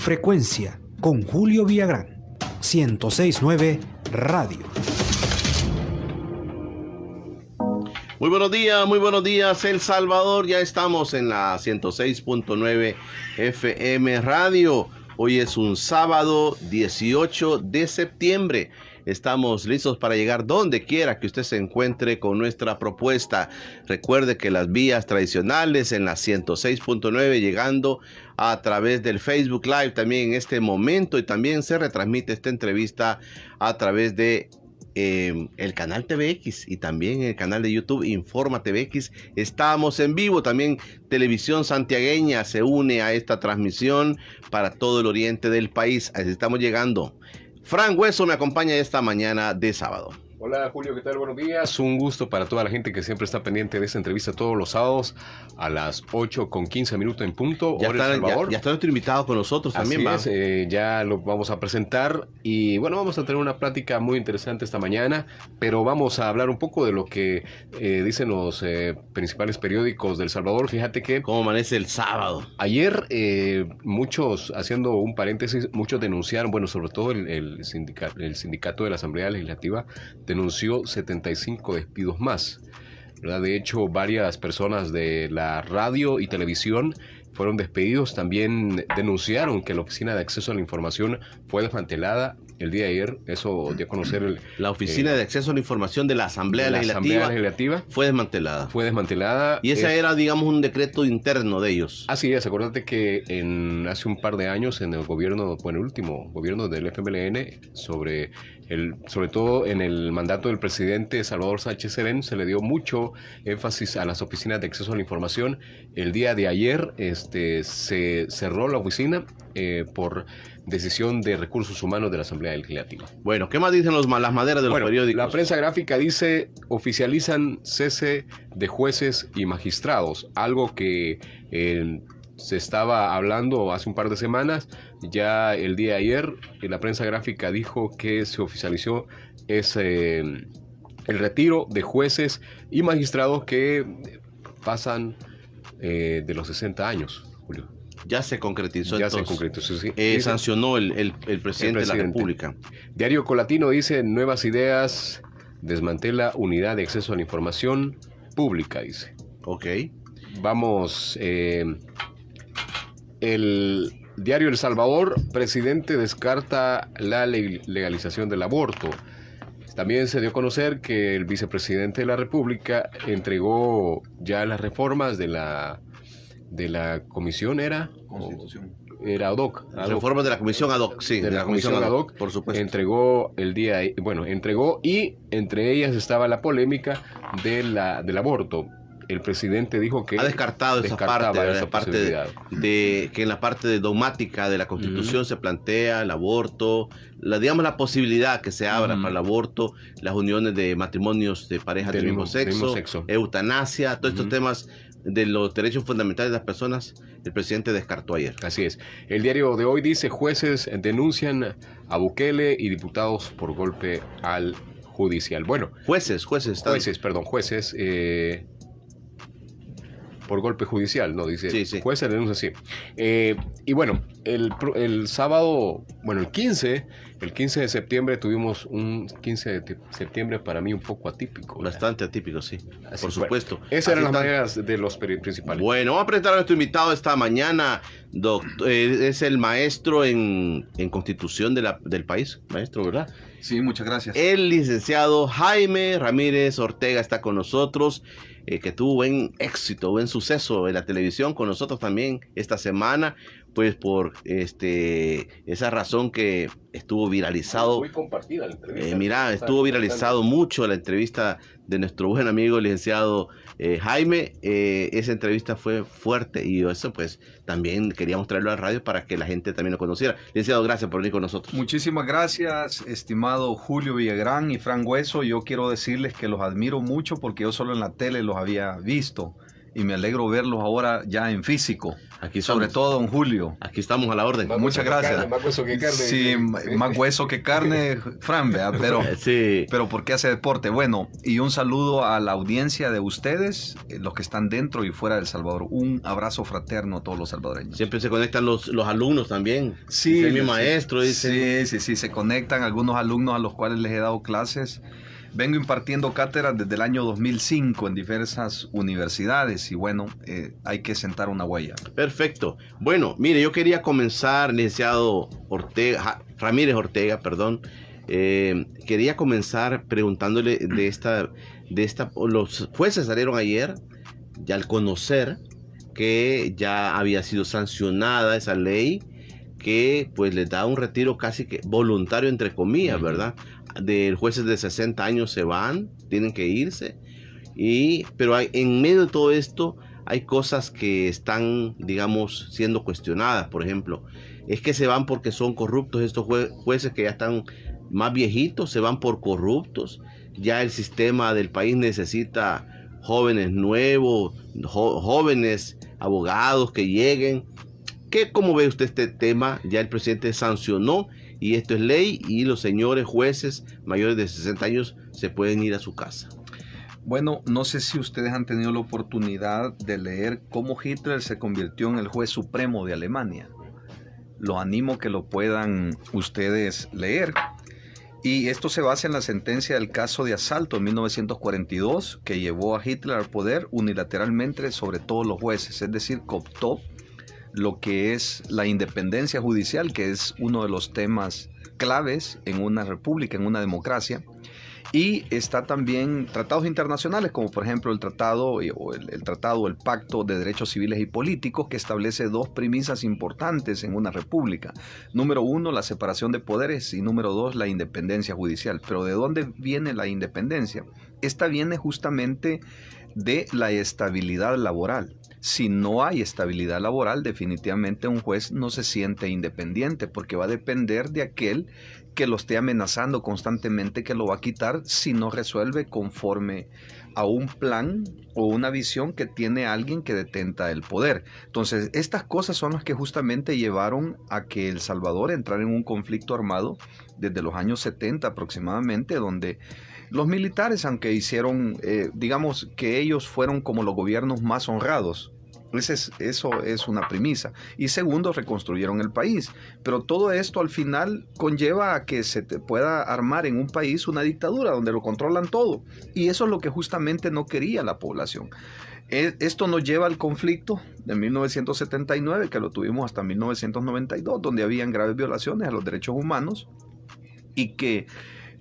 Frecuencia con Julio Villagrán, 106.9 Radio. Muy buenos días El Salvador, ya estamos en la 106.9 FM Radio. Hoy es un sábado 18 de septiembre. Estamos listos para llegar donde quiera que usted se encuentre con nuestra propuesta. Recuerde que las vías tradicionales en la 106.9, llegando a través del Facebook Live también en este momento, y también se retransmite esta entrevista a través de el canal TVX y también el canal de YouTube Informa TVX. Estamos en vivo, también Televisión Santiagueña se une a esta transmisión para todo el oriente del país. Así estamos llegando. Frank Hueso me acompaña esta mañana de sábado. Hola Julio, ¿qué tal? Buenos días. Un gusto para toda la gente que siempre está pendiente de esta entrevista todos los sábados a las 8:15 en punto. Ya está nuestro invitado con nosotros también. Así es, ya lo vamos a presentar y bueno, vamos a tener una plática muy interesante esta mañana, pero vamos a hablar un poco de lo que dicen los principales periódicos de El Salvador. Fíjate que... ¿Cómo amanece el sábado? Ayer muchos, haciendo un paréntesis, muchos denunciaron, bueno, sobre todo el sindicato de la Asamblea Legislativa denunció 75 despidos más, ¿verdad? De hecho, varias personas de la radio y televisión fueron despedidos. También denunciaron que la Oficina de Acceso a la Información fue desmantelada el día de ayer. Eso dio a conocer la Oficina de Acceso a la Información de la Asamblea Legislativa fue desmantelada. Fue desmantelada. Y ese era, digamos, un decreto interno de ellos. Así es. Acuérdate que hace un par de años en el gobierno, bueno, el último gobierno del FMLN, sobre todo en el mandato del presidente Salvador Sánchez Serén, se le dio mucho énfasis a las oficinas de acceso a la información. El día de ayer se cerró la oficina por decisión de recursos humanos de la Asamblea Legislativa. Bueno, ¿qué más dicen las maderas de los periódicos? La prensa gráfica dice: oficializan cese de jueces y magistrados, algo que se estaba hablando hace un par de semanas. Ya el día de ayer la prensa gráfica dijo que se oficializó el retiro de jueces y magistrados que pasan de los 60 años, Julio. Ya se concretizó. Ya se concretizó, sí. Sancionó el presidente de la República. Diario Colatino dice: nuevas ideas, desmantela unidad de acceso a la información pública, dice. Ok. Vamos, el diario El Salvador: presidente descarta la legalización del aborto. También se dio a conocer que el vicepresidente de la República entregó ya las reformas de la comisión, Constitución. Era ad hoc. Las reformas de la comisión ad hoc, sí. De la comisión ad hoc, por supuesto. Entregó y entre ellas estaba la polémica del aborto. El presidente dijo que ha descartado esa parte de que en la parte dogmática de la Constitución se plantea el aborto, la posibilidad que se abra para el aborto, las uniones de matrimonios de parejas del mismo sexo, eutanasia, todos estos temas de los derechos fundamentales de las personas. El presidente descartó ayer. Así es. El diario de hoy dice: jueces denuncian a Bukele y diputados por golpe al judicial. Bueno, jueces por golpe judicial, ¿no? Dice, sí. Jueces denuncia, sí. Y bueno, el sábado, bueno, el 15 de septiembre tuvimos un 15 de septiembre para mí un poco atípico. Bastante atípico, sí. Así, por supuesto. Esas eran las maneras de los principales. Bueno, vamos a presentar a nuestro invitado esta mañana. Es el maestro en Constitución del país. Maestro, ¿verdad? Sí, muchas gracias. El licenciado Jaime Ramírez Ortega está con nosotros. Que tuvo buen éxito, buen suceso en la televisión con nosotros también esta semana, pues por esa razón que estuvo viralizado. Muy compartida la entrevista. Estuvo viralizado mucho la entrevista de nuestro buen amigo el licenciado Jaime. Esa entrevista fue fuerte y eso pues también queríamos traerlo a la radio para que la gente también lo conociera. Licenciado, gracias por venir con nosotros. Muchísimas gracias, estimado Julio Villagrán y Frank Hueso. Yo quiero decirles que los admiro mucho porque yo solo en la tele los había visto. y me alegro verlos ahora ya en físico. Aquí sobre estamos. todo don Julio. Aquí estamos a la orden. Muchas gracias. Más hueso que carne. Sí, más hueso que carne, Fran, ¿verdad? Sí. Pero ¿por qué hace deporte? Bueno, y un saludo a la audiencia de ustedes, los que están dentro y fuera de El Salvador. Un abrazo fraterno a todos los salvadoreños. Siempre se conectan los alumnos también. Sí, Dice mi sí, maestro, dice. Sí, se conectan algunos alumnos a los cuales les he dado clases. Vengo impartiendo cátedras desde el año 2005 en diversas universidades y bueno, hay que sentar una huella. Perfecto. Bueno, mire, yo quería comenzar, licenciado Ramírez Ortega, perdón. Quería comenzar preguntándole los jueces salieron ayer, ya al conocer que ya había sido sancionada esa ley, que pues les da un retiro casi que voluntario, entre comillas, ¿verdad? De jueces de 60 años se van, tienen que irse, pero en medio de todo esto hay cosas que están, digamos, siendo cuestionadas. Por ejemplo, es que se van porque son corruptos estos jueces que ya están más viejitos, se van por corruptos. Ya el sistema del país necesita jóvenes nuevos, jóvenes abogados que lleguen. ¿Cómo ve usted este tema? Ya el presidente sancionó y esto es ley y los señores jueces mayores de 60 años se pueden ir a su casa. Bueno, no sé si ustedes han tenido la oportunidad de leer cómo Hitler se convirtió en el juez supremo de Alemania. Los animo que lo puedan ustedes leer. Y esto se basa en la sentencia del caso de asalto en 1942 que llevó a Hitler al poder unilateralmente sobre todos los jueces, es decir, cooptó lo que es la independencia judicial, que es uno de los temas claves en una república, en una democracia. Y está también tratados internacionales, como por ejemplo el tratado o el Pacto de Derechos Civiles y Políticos, que establece dos premisas importantes en una república. Número uno, la separación de poderes, y número dos, la independencia judicial. Pero ¿de dónde viene la independencia? Esta viene justamente de la estabilidad laboral. Si no hay estabilidad laboral, definitivamente un juez no se siente independiente, porque va a depender de aquel que lo esté amenazando constantemente que lo va a quitar si no resuelve conforme a un plan o una visión que tiene alguien que detenta el poder. Entonces, estas cosas son las que justamente llevaron a que El Salvador entrara en un conflicto armado desde los años 70 aproximadamente, donde los militares, aunque hicieron, digamos que ellos fueron como los gobiernos más honrados. Eso es una premisa. Y segundo, reconstruyeron el país. Pero todo esto al final conlleva a que se pueda armar en un país una dictadura donde lo controlan todo. Y eso es lo que justamente no quería la población. Esto nos lleva al conflicto de 1979, que lo tuvimos hasta 1992, donde habían graves violaciones a los derechos humanos y que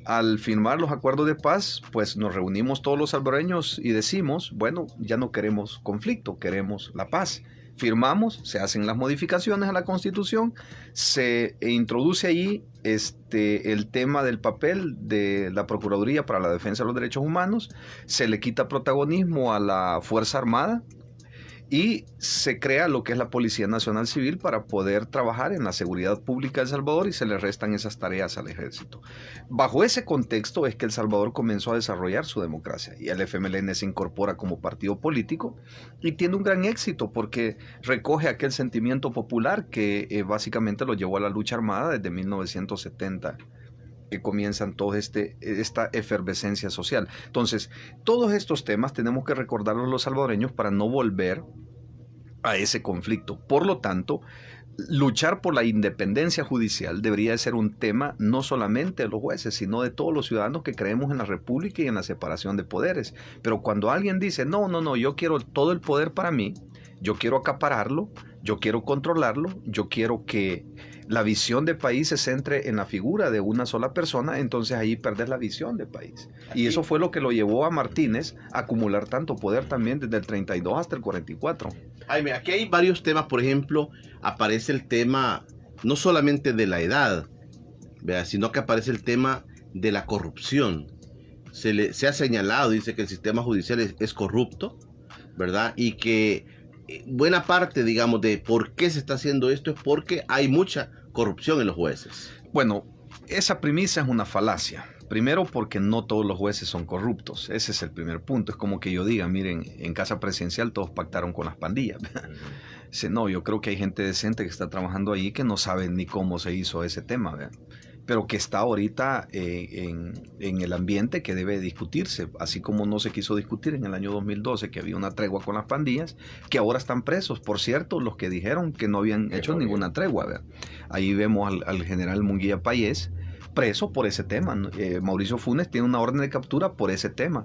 al firmar los acuerdos de paz, pues nos reunimos todos los salvadoreños y decimos, bueno, ya no queremos conflicto, queremos la paz. Firmamos, se hacen las modificaciones a la Constitución, se introduce allí el tema del papel de la Procuraduría para la Defensa de los Derechos Humanos, se le quita protagonismo a la Fuerza Armada, y se crea lo que es la Policía Nacional Civil para poder trabajar en la seguridad pública de El Salvador y se le restan esas tareas al ejército. Bajo ese contexto es que El Salvador comenzó a desarrollar su democracia y el FMLN se incorpora como partido político y tiene un gran éxito porque recoge aquel sentimiento popular que básicamente lo llevó a la lucha armada desde 1970. Que comienzan toda esta efervescencia social. Entonces, todos estos temas tenemos que recordarlos los salvadoreños para no volver a ese conflicto. Por lo tanto, luchar por la independencia judicial debería de ser un tema no solamente de los jueces, sino de todos los ciudadanos que creemos en la república y en la separación de poderes. Pero cuando alguien dice, no, yo quiero todo el poder para mí, yo quiero acapararlo, yo quiero controlarlo, yo quiero que la visión de país se centre en la figura de una sola persona, entonces ahí perder la visión de país. Y eso fue lo que lo llevó a Martínez a acumular tanto poder también desde el 32 hasta el 44. Jaime, aquí hay varios temas. Por ejemplo, aparece el tema no solamente de la edad, ¿verdad?, sino que aparece el tema de la corrupción. Se ha señalado, dice que el sistema judicial es corrupto, ¿verdad? Y que buena parte, digamos, de por qué se está haciendo esto es porque hay mucha corrupción en los jueces. Bueno, esa premisa es una falacia. Primero porque no todos los jueces son corruptos. Ese es el primer punto. Es como que yo diga, miren, en Casa Presidencial todos pactaron con las pandillas. No, yo creo que hay gente decente que está trabajando ahí que no sabe ni cómo se hizo ese tema, ¿verdad? Pero que está ahorita en el ambiente que debe discutirse, así como no se quiso discutir en el año 2012, que había una tregua con las pandillas, que ahora están presos. Por cierto, los que dijeron que no habían hecho ninguna tregua, ¿verdad? Ahí vemos al general Munguía Payés preso por ese tema. Mauricio Funes tiene una orden de captura por ese tema.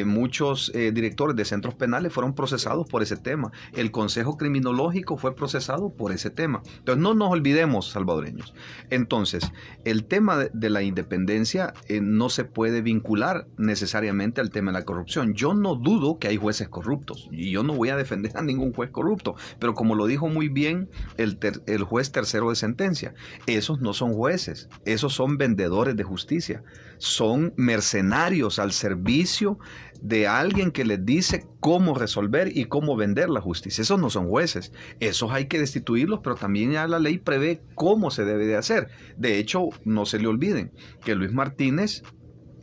Muchos directores de centros penales fueron procesados por ese tema. El Consejo Criminológico fue procesado por ese tema. Entonces no nos olvidemos, salvadoreños. Entonces, el tema de la independencia no se puede vincular necesariamente al tema de la corrupción. Yo no dudo que hay jueces corruptos y yo no voy a defender a ningún juez corrupto, pero como lo dijo muy bien el juez tercero de sentencia, esos no son jueces, esos son vendedores de justicia, son mercenarios al servicio de alguien que les dice cómo resolver y cómo vender la justicia. Esos no son jueces, esos hay que destituirlos, pero también ya la ley prevé cómo se debe de hacer. De hecho, no se le olviden que Luis Martínez,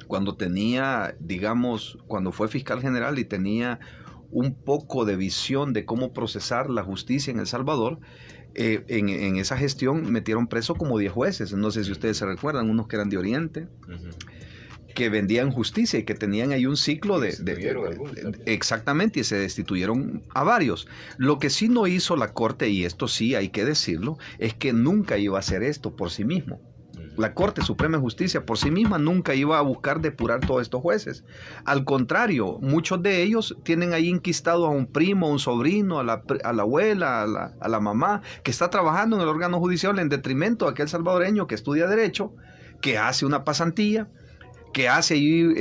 cuando tenía, digamos, cuando fue fiscal general y tenía un poco de visión de cómo procesar la justicia en El Salvador, en esa gestión metieron preso como 10 jueces. No sé si ustedes se recuerdan, unos que eran de Oriente, que vendían justicia y que tenían ahí un ciclo exactamente, y se destituyeron a varios. Lo que sí no hizo la Corte, y esto sí hay que decirlo, es que nunca iba a hacer esto por sí mismo. La Corte Suprema de Justicia por sí misma nunca iba a buscar depurar todos estos jueces. Al contrario, muchos de ellos tienen ahí enquistado a un primo, a un sobrino, a la abuela, a la mamá, que está trabajando en el órgano judicial en detrimento de aquel salvadoreño que estudia Derecho, que hace una pasantía, que hace ahí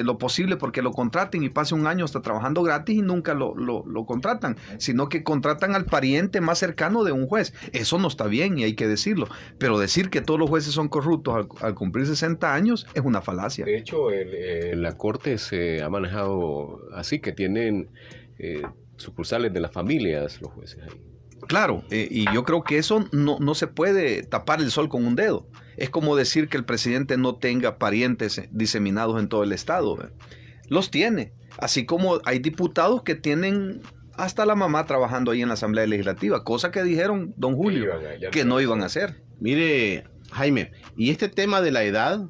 lo posible porque lo contraten y pase un año hasta trabajando gratis y nunca lo contratan, sino que contratan al pariente más cercano de un juez. Eso no está bien y hay que decirlo, pero decir que todos los jueces son corruptos al cumplir 60 años es una falacia. De hecho, la Corte se ha manejado así, que tienen sucursales de las familias los jueces ahí. Claro, y yo creo que eso no se puede tapar el sol con un dedo. Es como decir que el presidente no tenga parientes diseminados en todo el estado. Los tiene, así como hay diputados que tienen hasta la mamá trabajando ahí en la Asamblea Legislativa, cosa que dijeron don Julio que no iban a hacer. Mire, Jaime, y este tema de la edad,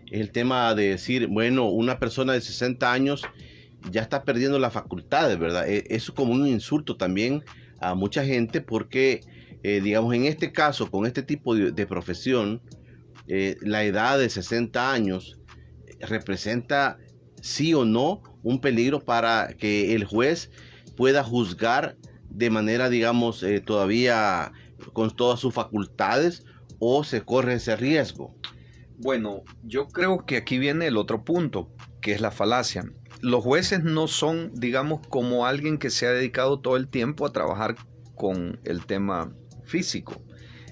el tema de decir, bueno, una persona de 60 años ya está perdiendo las facultades, ¿verdad? Eso es como un insulto también a mucha gente porque, digamos, en este caso, con este tipo de profesión, la edad de 60 años representa sí o no un peligro para que el juez pueda juzgar de manera, digamos, todavía con todas sus facultades, o se corre ese riesgo. Bueno, yo creo que aquí viene el otro punto, que es la falacia. Los jueces no son, digamos, como alguien que se ha dedicado todo el tiempo a trabajar con el tema físico.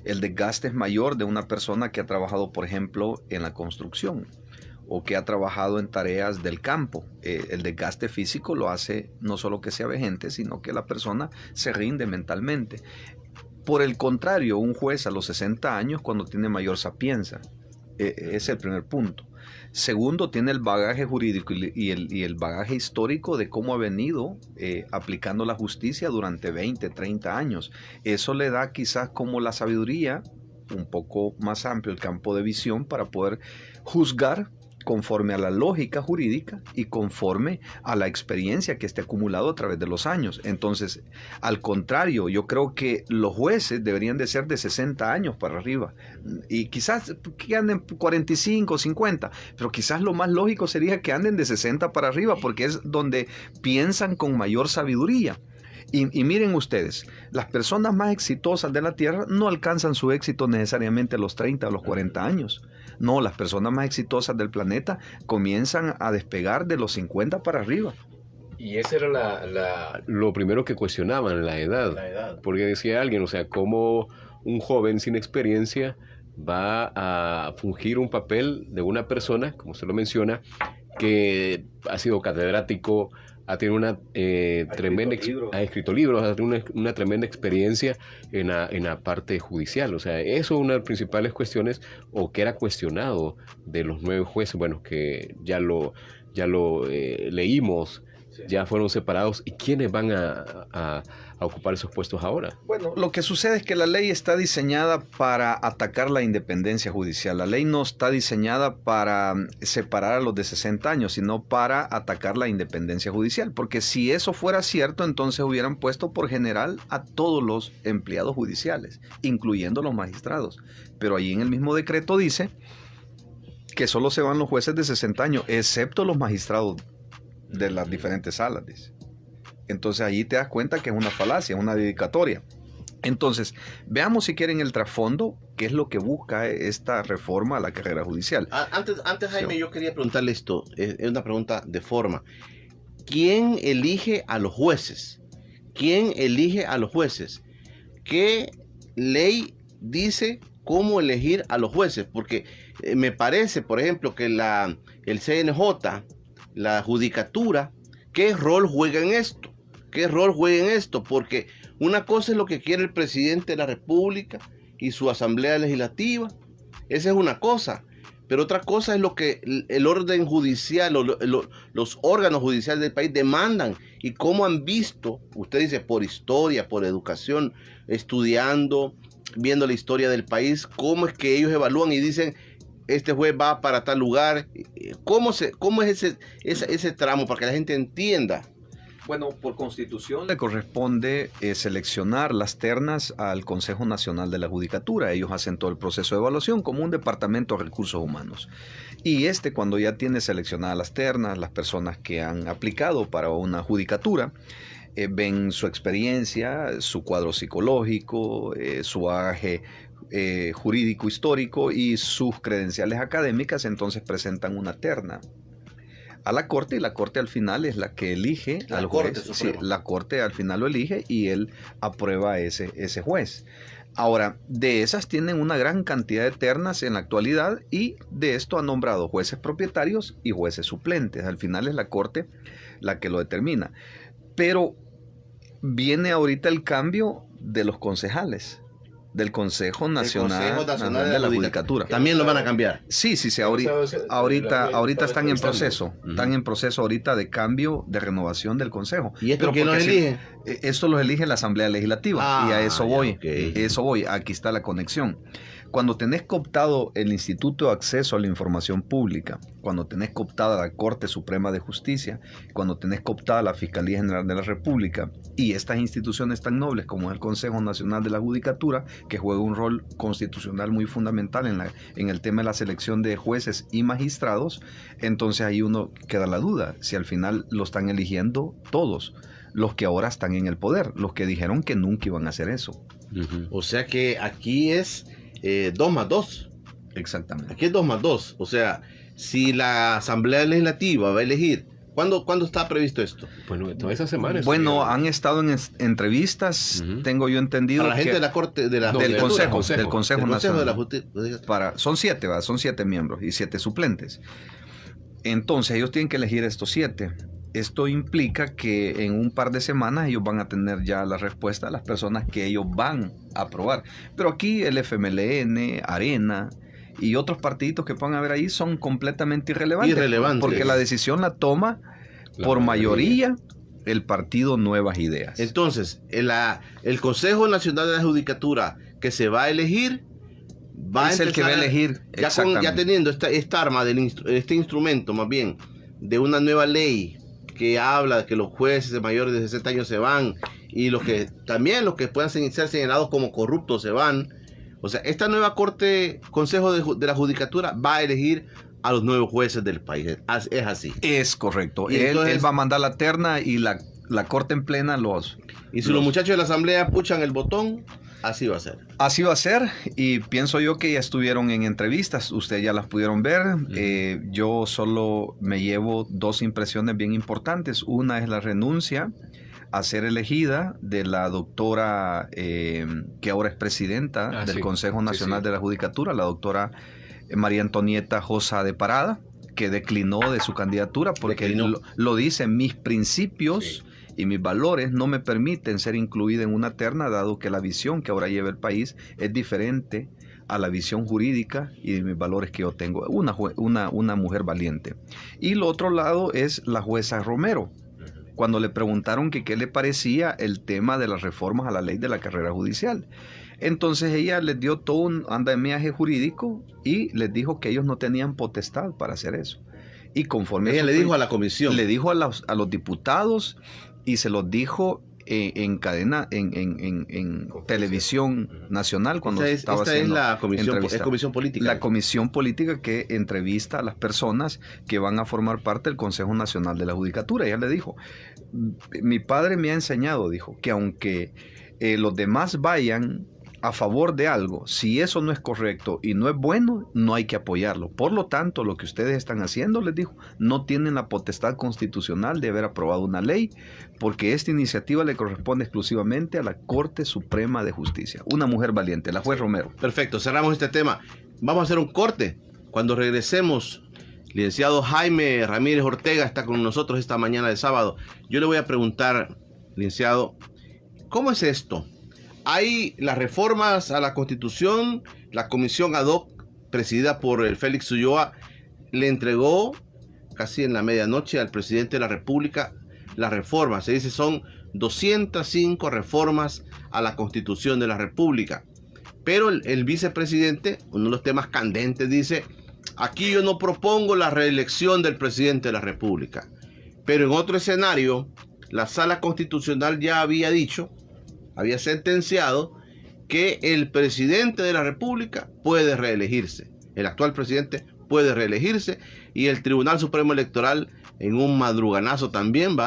El desgaste es mayor de una persona que ha trabajado, por ejemplo, en la construcción o que ha trabajado en tareas del campo. El desgaste físico lo hace no solo que sea vejente, sino que la persona se rinde mentalmente. Por el contrario, un juez a los 60 años, cuando tiene mayor sapienza, es el primer punto. Segundo, tiene el bagaje jurídico y el bagaje histórico de cómo ha venido aplicando la justicia durante 20, 30 años. Eso le da quizás como la sabiduría, un poco más amplio el campo de visión para poder juzgar conforme a la lógica jurídica y conforme a la experiencia que esté acumulado a través de los años. Entonces, al contrario, yo creo que los jueces deberían de ser de 60 años para arriba y quizás que anden 45, 50, pero quizás lo más lógico sería que anden de 60 para arriba porque es donde piensan con mayor sabiduría. Y miren ustedes, las personas más exitosas de la Tierra no alcanzan su éxito necesariamente a los 30 o los 40 años. No, las personas más exitosas del planeta comienzan a despegar de los 50 para arriba. Y ese era lo primero que cuestionaban, la edad. Porque decía alguien, o sea, cómo un joven sin experiencia va a fungir un papel de una persona, como se lo menciona, que ha sido catedrático, ha tenido una tremenda... Ha escrito libros, ha tenido una tremenda experiencia en la parte judicial. O sea, eso es una de las principales cuestiones, o que era cuestionado de los 9 jueces, bueno, que ya lo leímos, ya fueron separados. ¿Y quiénes van a ocupar esos puestos ahora? Bueno, lo que sucede es que la ley está diseñada para atacar la independencia judicial. La ley no está diseñada para separar a los de 60 años, sino para atacar la independencia judicial. Porque si eso fuera cierto, entonces hubieran puesto por general a todos los empleados judiciales, incluyendo los magistrados. Pero ahí en el mismo decreto dice que solo se van los jueces de 60 años, excepto los magistrados de las diferentes salas, dice. Entonces allí te das cuenta que es una falacia, una dedicatoria. Entonces, veamos si quieren el trasfondo, qué es lo que busca esta reforma a la carrera judicial. Antes Jaime, yo quería preguntarle esto, es una pregunta de forma. ¿Quién elige a los jueces? ¿Quién elige a los jueces? ¿Qué ley dice cómo elegir a los jueces? Porque me parece, por ejemplo, que el CNJ, la judicatura, ¿qué rol juega en esto? ¿Qué rol juega en esto? Porque una cosa es lo que quiere el presidente de la República y su asamblea legislativa. Esa es una cosa. Pero otra cosa es lo que el orden judicial o los órganos judiciales del país demandan. Y cómo han visto, usted dice, por historia, por educación, estudiando, viendo la historia del país, cómo es que ellos evalúan y dicen, este juez va para tal lugar. ¿Cómo es ese tramo para que la gente entienda? Bueno, por constitución le corresponde seleccionar las ternas al Consejo Nacional de la Judicatura. Ellos hacen todo el proceso de evaluación como un departamento de recursos humanos. Y cuando ya tiene seleccionadas las ternas, las personas que han aplicado para una judicatura, ven su experiencia, su cuadro psicológico, su bagaje jurídico histórico y sus credenciales académicas, entonces presentan una terna a la Corte, y la Corte al final es la que elige al juez. Sí, la Corte al final lo elige y él aprueba ese juez. Ahora, de esas tienen una gran cantidad de ternas en la actualidad, y de esto han nombrado jueces propietarios y jueces suplentes. Al final es la Corte la que lo determina. Pero viene ahorita el cambio de los concejales, del Consejo Nacional de la Judicatura. ¿También lo van a cambiar? Sí, ahorita están en proceso. Están en proceso ahorita de cambio, de renovación del Consejo. ¿Y esto quién los elige? Esto los elige la Asamblea Legislativa. Y a eso voy. Okay. Eso voy. Aquí está la conexión. Cuando tenés cooptado el Instituto de Acceso a la Información Pública, cuando tenés cooptada la Corte Suprema de Justicia, cuando tenés cooptada la Fiscalía General de la República y estas instituciones tan nobles como el Consejo Nacional de la Judicatura, que juega un rol constitucional muy fundamental en el tema de la selección de jueces y magistrados, entonces ahí uno queda la duda si al final lo están eligiendo todos los que ahora están en el poder, los que dijeron que nunca iban a hacer eso. O sea que aquí es 2 más 2. Exactamente. Aquí es 2 más 2. O sea, si la Asamblea Legislativa va a elegir, ¿cuándo está previsto esto? Bueno, todas esas semanas. Bueno, han estado en entrevistas, tengo yo entendido. Para la gente de la Corte, del Consejo Nacional de la Justicia. Son 7 miembros y 7 suplentes. Entonces ellos tienen que elegir estos 7. Esto implica que en un par de semanas ellos van a tener ya la respuesta a las personas que ellos van a aprobar. Pero aquí el FMLN, Arena y otros partiditos que puedan haber ahí son completamente irrelevantes. Porque la decisión la toma por mayoría el partido Nuevas Ideas. Entonces, el Consejo Nacional de la Judicatura que se va a elegir es el que va a elegir. Ya teniendo esta arma, este instrumento más bien, de una nueva ley que habla de que los jueces de mayores de 60 años se van, y los que puedan ser señalados como corruptos se van. O sea, esta nueva Corte, Consejo de la Judicatura, va a elegir a los nuevos jueces del país. Es así. Es correcto. Él va a mandar la terna y la Corte en plena Y si los muchachos de la Asamblea puchan el botón, así va a ser. Así va a ser, y pienso yo que ya estuvieron en entrevistas, ustedes ya las pudieron ver. Yo solo me llevo 2 impresiones bien importantes. Una es la renuncia a ser elegida de la doctora que ahora es presidenta del Consejo Nacional de la Judicatura, la doctora María Antonieta Josa de Parada, que declinó de su candidatura porque lo dice, mis principios y mis valores no me permiten ser incluida en una terna, dado que la visión que ahora lleva el país es diferente a la visión jurídica y de mis valores que yo tengo. Una mujer valiente. Y lo otro lado es la jueza Romero. Cuando le preguntaron que qué le parecía el tema de las reformas a la ley de la carrera judicial. Entonces ella les dio todo un andamiaje jurídico y les dijo que ellos no tenían potestad para hacer eso. Y conforme ella le dijo a la comisión. Le dijo a los diputados y se los dijo en cadena, en televisión nacional cuando estaba haciendo es la comisión política. La comisión política que entrevista a las personas que van a formar parte del Consejo Nacional de la Judicatura. Ella le dijo, mi padre me ha enseñado, dijo, que aunque los demás vayan a favor de algo, si eso no es correcto y no es bueno, no hay que apoyarlo. Por lo tanto, lo que ustedes están haciendo, les dijo, no tienen la potestad constitucional de haber aprobado una ley, porque esta iniciativa le corresponde exclusivamente a la Corte Suprema de Justicia. Una mujer valiente, la juez Romero. Perfecto, cerramos este tema. Vamos a hacer un corte. Cuando regresemos, licenciado Jaime Ramírez Ortega está con nosotros esta mañana de sábado. Yo le voy a preguntar, licenciado, ¿cómo es esto? Hay las reformas a la Constitución, la comisión ad hoc presidida por el Félix Ulloa le entregó casi en la medianoche al presidente de la República las reformas. Se dice son 205 reformas a la Constitución de la República. Pero el vicepresidente, uno de los temas candentes, dice, aquí yo no propongo la reelección del presidente de la República. Pero en otro escenario, la Sala Constitucional ya había dicho, había sentenciado que el presidente de la República puede reelegirse. El actual presidente puede reelegirse y el Tribunal Supremo Electoral en un madruganazo también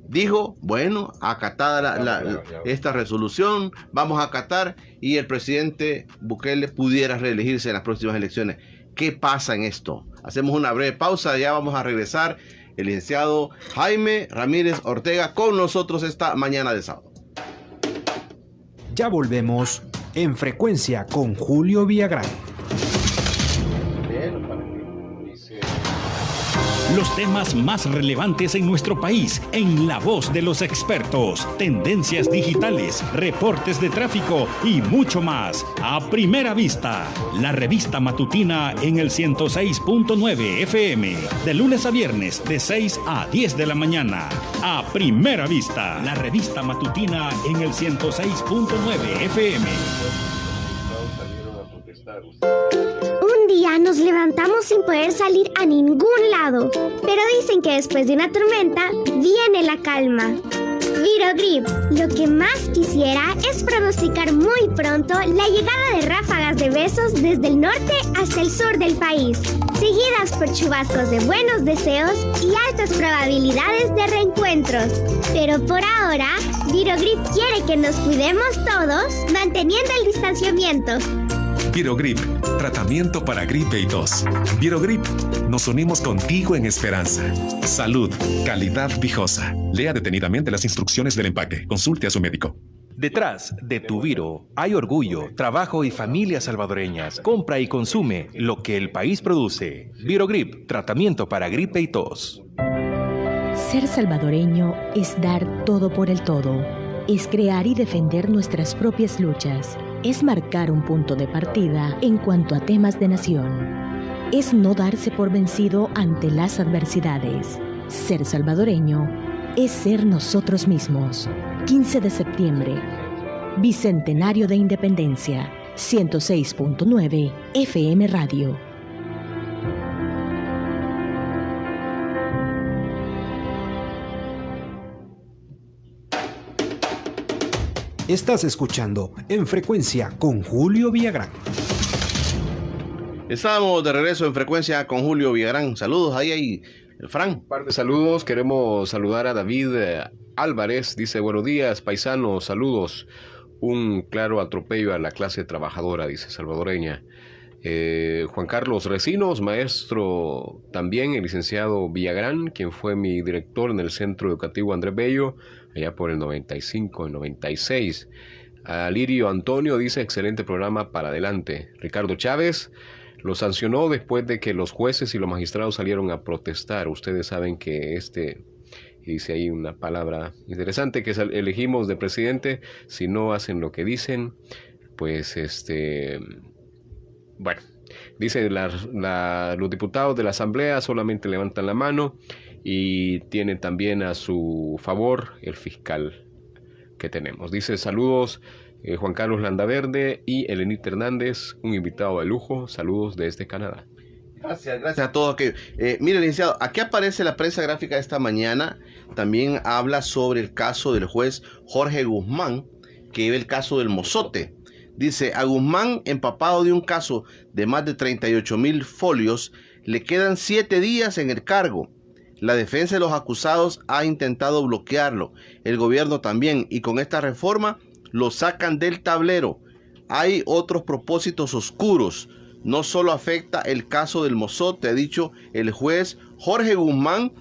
dijo, bueno, acatada esta resolución, vamos a acatar y el presidente Bukele pudiera reelegirse en las próximas elecciones. ¿Qué pasa en esto? Hacemos una breve pausa, ya vamos a regresar. El licenciado Jaime Ramírez Ortega con nosotros esta mañana de sábado. Ya volvemos en Frecuencia con Julio Villagrán. Los temas más relevantes en nuestro país, en la voz de los expertos, tendencias digitales, reportes de tráfico y mucho más. A Primera Vista, la revista matutina en el 106.9 FM, de lunes a viernes de 6 a 10 de la mañana. A Primera Vista, la revista matutina en el 106.9 FM. Un día nos levantamos sin poder salir a ningún lado, pero dicen que después de una tormenta viene la calma. Virogrip, lo que más quisiera es pronosticar muy pronto la llegada de ráfagas de besos desde el norte hasta el sur del país, seguidas por chubascos de buenos deseos y altas probabilidades de reencuentros. Pero por ahora, Virogrip quiere que nos cuidemos todos, manteniendo el distanciamiento. Virogrip, tratamiento para gripe y tos. Virogrip, nos unimos contigo en esperanza. Salud, calidad Vijosa. Lea detenidamente las instrucciones del empaque. Consulte a su médico. Detrás de tu Viro hay orgullo, trabajo y familias salvadoreñas. Compra y consume lo que el país produce. Virogrip, tratamiento para gripe y tos. Ser salvadoreño es dar todo por el todo. Es crear y defender nuestras propias luchas. Es marcar un punto de partida en cuanto a temas de nación. Es no darse por vencido ante las adversidades. Ser salvadoreño es ser nosotros mismos. 15 de septiembre, Bicentenario de Independencia, 106.9 FM Radio. Estás escuchando En Frecuencia con Julio Villagrán. Estamos de regreso en Frecuencia con Julio Villagrán. Saludos ahí, Fran. Un par de saludos. Queremos saludar a David Álvarez. Dice, buenos días, paisanos, saludos. Un claro atropello a la clase trabajadora, dice, salvadoreña. Juan Carlos Recinos, maestro también, el licenciado Villagrán, quien fue mi director en el Centro Educativo Andrés Bello, allá por el 95, el 96. Alirio Antonio dice, excelente programa para adelante. Ricardo Chávez, lo sancionó después de que los jueces y los magistrados salieron a protestar. Ustedes saben que dice ahí una palabra interesante, que es elegimos de presidente, si no hacen lo que dicen, pues bueno, dice los diputados de la Asamblea solamente levantan la mano y tienen también a su favor el fiscal que tenemos. Dice saludos Juan Carlos Landaverde y Elenita Hernández, un invitado de lujo, saludos desde Canadá. Gracias a todos. Mire, licenciado, aquí aparece la prensa gráfica de esta mañana. También habla sobre el caso del juez Jorge Guzmán, que ve el caso del Mozote. Dice, a Guzmán, empapado de un caso de más de 38,000 folios, le quedan 7 días en el cargo. La defensa de los acusados ha intentado bloquearlo, el gobierno también, y con esta reforma lo sacan del tablero. Hay otros propósitos oscuros. No solo afecta el caso del Mozote, ha dicho el juez Jorge Guzmán,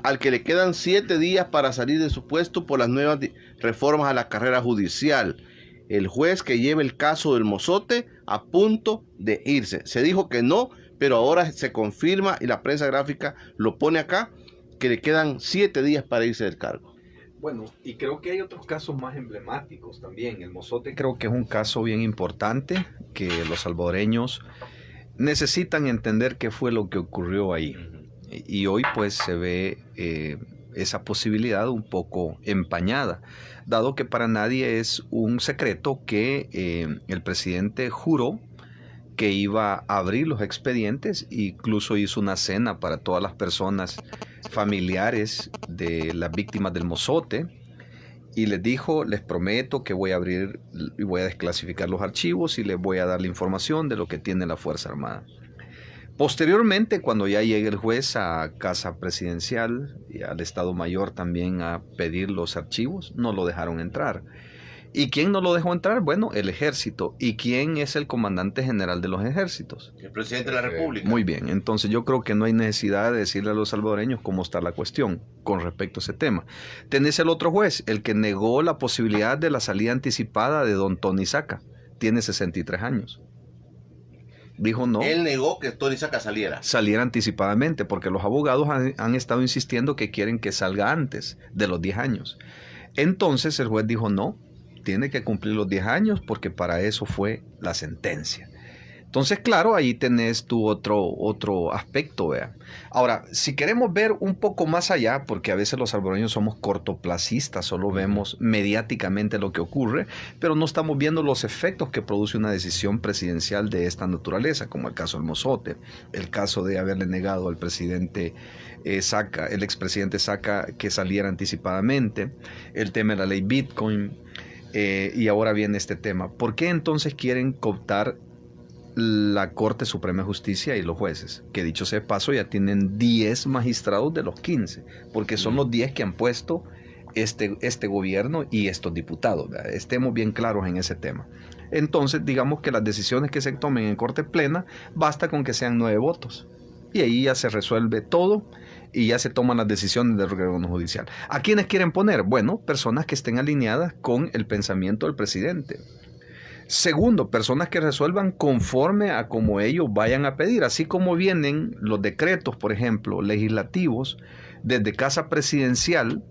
al que le quedan 7 días para salir de su puesto por las nuevas reformas a la carrera judicial. El juez que lleva el caso del Mozote a punto de irse. Se dijo que no, pero ahora se confirma y la prensa gráfica lo pone acá, que le quedan 7 días para irse del cargo. Bueno, y creo que hay otros casos más emblemáticos también. El Mozote creo que es un caso bien importante, que los salvadoreños necesitan entender qué fue lo que ocurrió ahí. Y hoy pues se ve esa posibilidad un poco empañada, dado que para nadie es un secreto que el presidente juró que iba a abrir los expedientes, incluso hizo una cena para todas las personas familiares de las víctimas del Mozote y les dijo, les prometo que voy a abrir y voy a desclasificar los archivos y les voy a dar la información de lo que tiene la Fuerza Armada. Posteriormente, cuando ya llegue el juez a Casa Presidencial y al Estado Mayor también a pedir los archivos, no lo dejaron entrar. ¿Y quién no lo dejó entrar? Bueno, el ejército. ¿Y quién es el comandante general de los ejércitos? El presidente de la República. Muy bien, entonces yo creo que no hay necesidad de decirle a los salvadoreños cómo está la cuestión con respecto a ese tema. Tenés el otro juez, el que negó la posibilidad de la salida anticipada de don Tony Saca. Tiene 63 años. Dijo no. Él negó que Tony Saca saliera. Saliera anticipadamente, porque los abogados han estado insistiendo que quieren que salga antes de los 10 años. Entonces el juez dijo no. Tiene que cumplir los 10 años porque para eso fue la sentencia. Entonces, claro, ahí tenés tu otro aspecto, vea. Ahora, si queremos ver un poco más allá, porque a veces los salvadoreños somos cortoplacistas, solo vemos mediáticamente lo que ocurre, pero no estamos viendo los efectos que produce una decisión presidencial de esta naturaleza, como el caso del Mozote, el caso de haberle negado al presidente Saca, el expresidente Saca, que saliera anticipadamente, el tema de la ley Bitcoin. Y ahora viene este tema. ¿Por qué entonces quieren cooptar la Corte Suprema de Justicia y los jueces? Que dicho sea de paso, ya tienen 10 magistrados de los 15, porque son los 10 que han puesto este gobierno y estos diputados, ¿verdad? Estemos bien claros en ese tema. Entonces, digamos que las decisiones que se tomen en Corte Plena, basta con que sean 9 votos. Y ahí ya se resuelve todo y ya se toman las decisiones del órgano judicial. ¿A quiénes quieren poner? Bueno, personas que estén alineadas con el pensamiento del presidente. Segundo, personas que resuelvan conforme a como ellos vayan a pedir. Así como vienen los decretos, por ejemplo, legislativos, desde Casa Presidencial,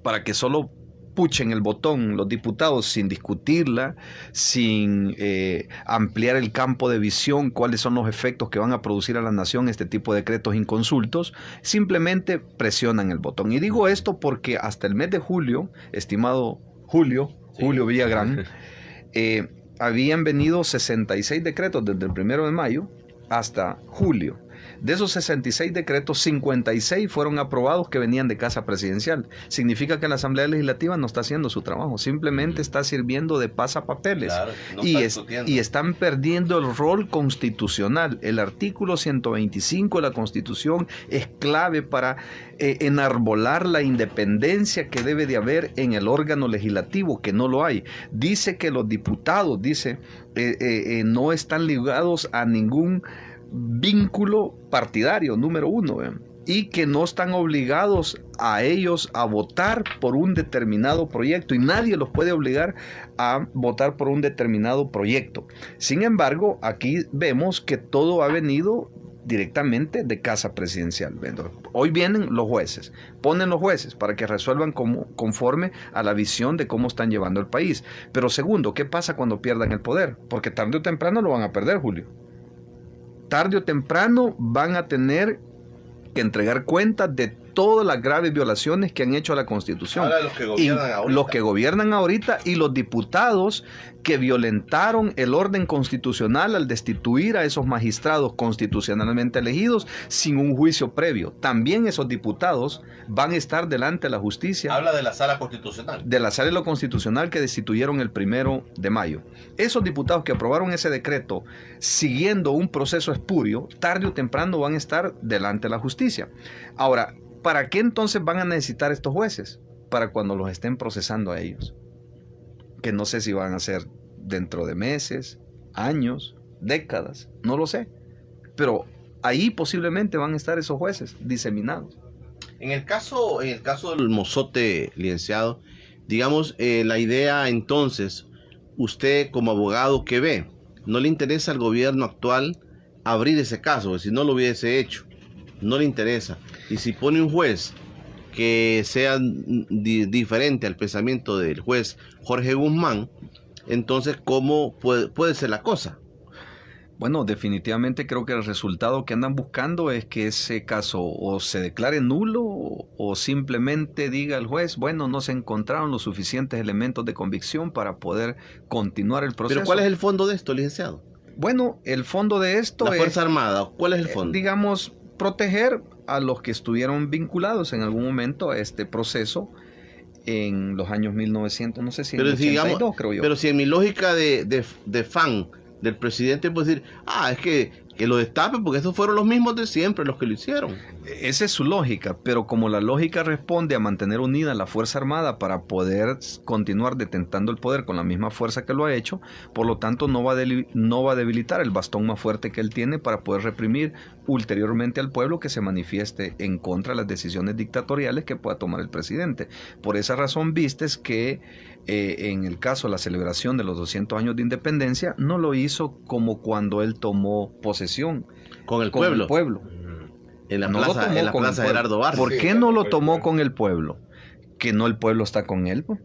para que solo puchen el botón los diputados sin discutirla, sin ampliar el campo de visión, cuáles son los efectos que van a producir a la nación este tipo de decretos inconsultos, simplemente presionan el botón. Y digo esto porque hasta el mes de julio, estimado Julio Villagrán, habían venido 66 decretos desde el 1 de mayo hasta julio. De esos 66 decretos, 56 fueron aprobados que venían de Casa Presidencial. Significa que la Asamblea Legislativa no está haciendo su trabajo, simplemente está sirviendo de pasapapeles. Claro, no y están perdiendo el rol constitucional. El artículo 125 de la Constitución es clave para enarbolar la independencia que debe de haber en el órgano legislativo, que no lo hay. Dice que los diputados, no están ligados a ningún vínculo partidario, número 1. y que no están obligados a ellos a votar por un determinado proyecto, y nadie los puede obligar a votar por un determinado proyecto. Sin embargo, aquí vemos que todo ha venido directamente de casa presidencial. Hoy vienen los jueces, ponen los jueces para que resuelvan conforme a la visión de cómo están llevando el país. Pero segundo, ¿qué pasa cuando pierdan el poder? Porque tarde o temprano lo van a perder, Julio. Tarde o temprano van a tener que entregar cuentas de todas las graves violaciones que han hecho a la Constitución. Ahora los que gobiernan ahorita. Los que gobiernan ahorita y los diputados que violentaron el orden constitucional al destituir a esos magistrados constitucionalmente elegidos sin un juicio previo. También esos diputados van a estar delante de la justicia. Habla de la Sala Constitucional. De la Sala de lo Constitucional que destituyeron el 1 de mayo. Esos diputados que aprobaron ese decreto siguiendo un proceso espurio, tarde o temprano van a estar delante de la justicia. Ahora, ¿para qué entonces van a necesitar estos jueces? Para cuando los estén procesando a ellos. Que no sé si van a ser dentro de meses, años, décadas, no lo sé. Pero ahí posiblemente van a estar esos jueces diseminados. En el caso del mozote, licenciado, digamos, la idea entonces, usted como abogado, ¿qué ve? ¿No le interesa al gobierno actual abrir ese caso? Porque si no lo hubiese hecho, no le interesa. Y si pone un juez que sea diferente al pensamiento del juez Jorge Guzmán, entonces ¿cómo puede ser la cosa? Bueno, definitivamente creo que el resultado que andan buscando es que ese caso o se declare nulo o simplemente diga el juez, bueno, no se encontraron los suficientes elementos de convicción para poder continuar el proceso. ¿Pero cuál es el fondo de esto, licenciado? Bueno, el fondo de esto es... La Fuerza Armada, ¿cuál es el fondo? Digamos, proteger a los que estuvieron vinculados en algún momento a este proceso en los años 1900, no sé si en 82, creo yo. Pero si en mi lógica de fan del presidente puedo decir, es que lo destapen porque esos fueron los mismos de siempre los que lo hicieron. Esa es su lógica, pero como la lógica responde a mantener unida la Fuerza Armada para poder continuar detentando el poder con la misma fuerza que lo ha hecho, por lo tanto no va a debilitar el bastón más fuerte que él tiene para poder reprimir ulteriormente al pueblo que se manifieste en contra de las decisiones dictatoriales que pueda tomar el presidente. Por esa razón vistes que en el caso de la celebración de los 200 años de independencia no lo hizo como cuando él tomó posesión con el pueblo. En la plaza Gerardo Barcia. ¿Por qué no lo tomó con el pueblo? Que no el pueblo está con él, pues.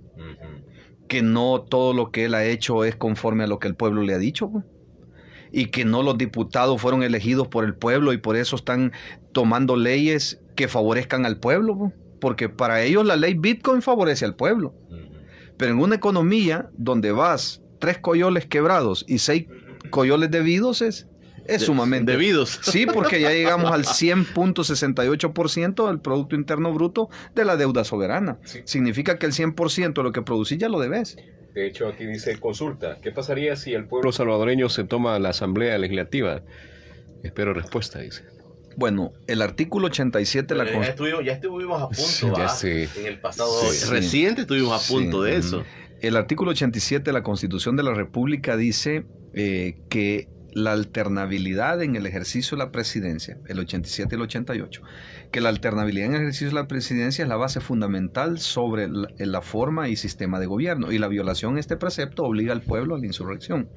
Que no todo lo que él ha hecho es conforme a lo que el pueblo le ha dicho, pues. Y que no los diputados fueron elegidos por el pueblo y por eso están tomando leyes que favorezcan al pueblo, pues. Porque para ellos la ley Bitcoin favorece al pueblo. Pero en una economía donde vas 3 coyoles quebrados y 6 coyoles debidos es sumamente... Debidos. Sí, porque ya llegamos al 100.68% del Producto Interno Bruto de la deuda soberana. Sí. Significa que el 100% de lo que producís ya lo debes. De hecho, aquí dice consulta. ¿Qué pasaría si el pueblo salvadoreño se toma la Asamblea Legislativa? Espero respuesta, dice. Bueno, el artículo 87 de la Constitución... Ya estuvimos a punto, en el pasado reciente estuvimos a punto de eso. El artículo 87 de la Constitución de la República dice que la alternabilidad en el ejercicio de la presidencia, el 87 y el 88, que la alternabilidad en el ejercicio de la presidencia es la base fundamental sobre la forma y sistema de gobierno, y la violación de este precepto obliga al pueblo a la insurrección.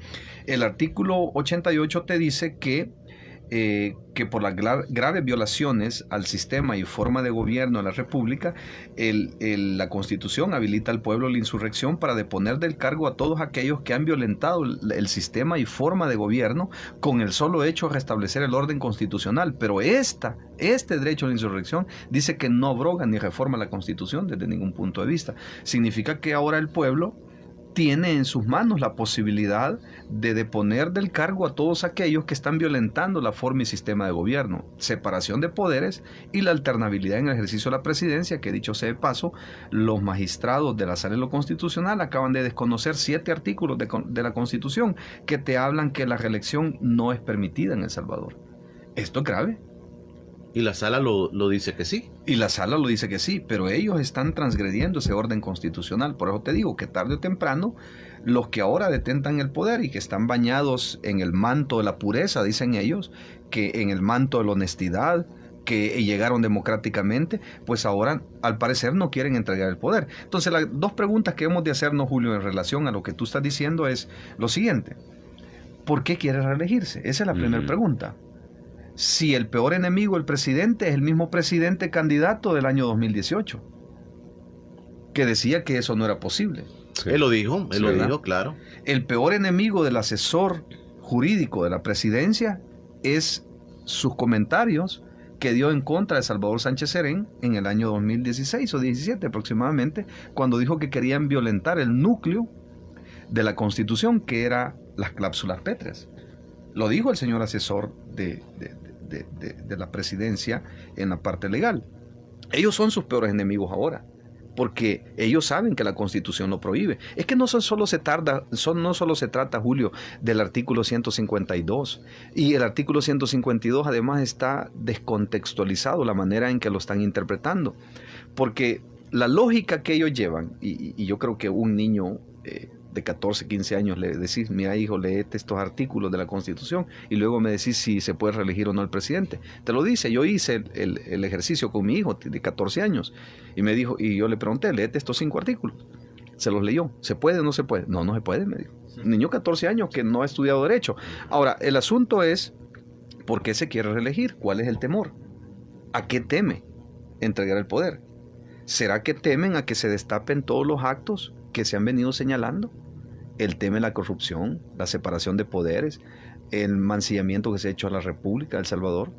El artículo 88 te dice que por las graves violaciones al sistema y forma de gobierno de la República, la Constitución habilita al pueblo a la insurrección para deponer del cargo a todos aquellos que han violentado el sistema y forma de gobierno con el solo hecho de restablecer el orden constitucional. Pero este derecho a la insurrección dice que no abroga ni reforma la Constitución desde ningún punto de vista. Significa que ahora el pueblo tiene en sus manos la posibilidad de deponer del cargo a todos aquellos que están violentando la forma y sistema de gobierno, separación de poderes y la alternabilidad en el ejercicio de la presidencia, que dicho sea de paso, los magistrados de la Sala de lo Constitucional acaban de desconocer 7 artículos de la Constitución que te hablan que la reelección no es permitida en El Salvador. Esto es grave. Y la Sala lo dice que sí. Y la Sala lo dice que sí, pero ellos están transgrediendo ese orden constitucional. Por eso te digo que tarde o temprano, los que ahora detentan el poder y que están bañados en el manto de la pureza, dicen ellos, que en el manto de la honestidad, que llegaron democráticamente, pues ahora al parecer no quieren entregar el poder. Entonces las dos preguntas que hemos de hacernos, Julio, en relación a lo que tú estás diciendo es lo siguiente: ¿por qué quiere reelegirse? Esa es la primera pregunta. Si el peor enemigo, el presidente, es el mismo presidente candidato del año 2018, que decía que eso no era posible. Sí. Él lo dijo, claro. El peor enemigo del asesor jurídico de la presidencia es sus comentarios que dio en contra de Salvador Sánchez Serén en el año 2016 o 17 aproximadamente, cuando dijo que querían violentar el núcleo de la Constitución, que era las cláusulas pétreas. Lo dijo el señor asesor de la presidencia en la parte legal. Ellos son sus peores enemigos ahora, porque ellos saben que la Constitución lo prohíbe. Es que no solo se trata, Julio, del artículo 152. Y el artículo 152 además está descontextualizado la manera en que lo están interpretando. Porque la lógica que ellos llevan, y yo creo que un niño de 14, 15 años le decís: mira, hijo, léete estos artículos de la Constitución y luego me decís si se puede reelegir o no el presidente. Te lo dice. Yo hice el ejercicio con mi hijo de 14 años y me dijo, y yo le pregunté: léete estos 5 artículos. Se los leyó. ¿Se puede o no se puede? No, no se puede, me dijo. Un niño de 14 años que no ha estudiado Derecho. Ahora, el asunto es: ¿por qué se quiere reelegir? ¿Cuál es el temor? ¿A qué teme entregar el poder? ¿Será que temen a que se destapen todos los actos que se han venido señalando? Él teme la corrupción, la separación de poderes, el mancillamiento que se ha hecho a la República de El Salvador,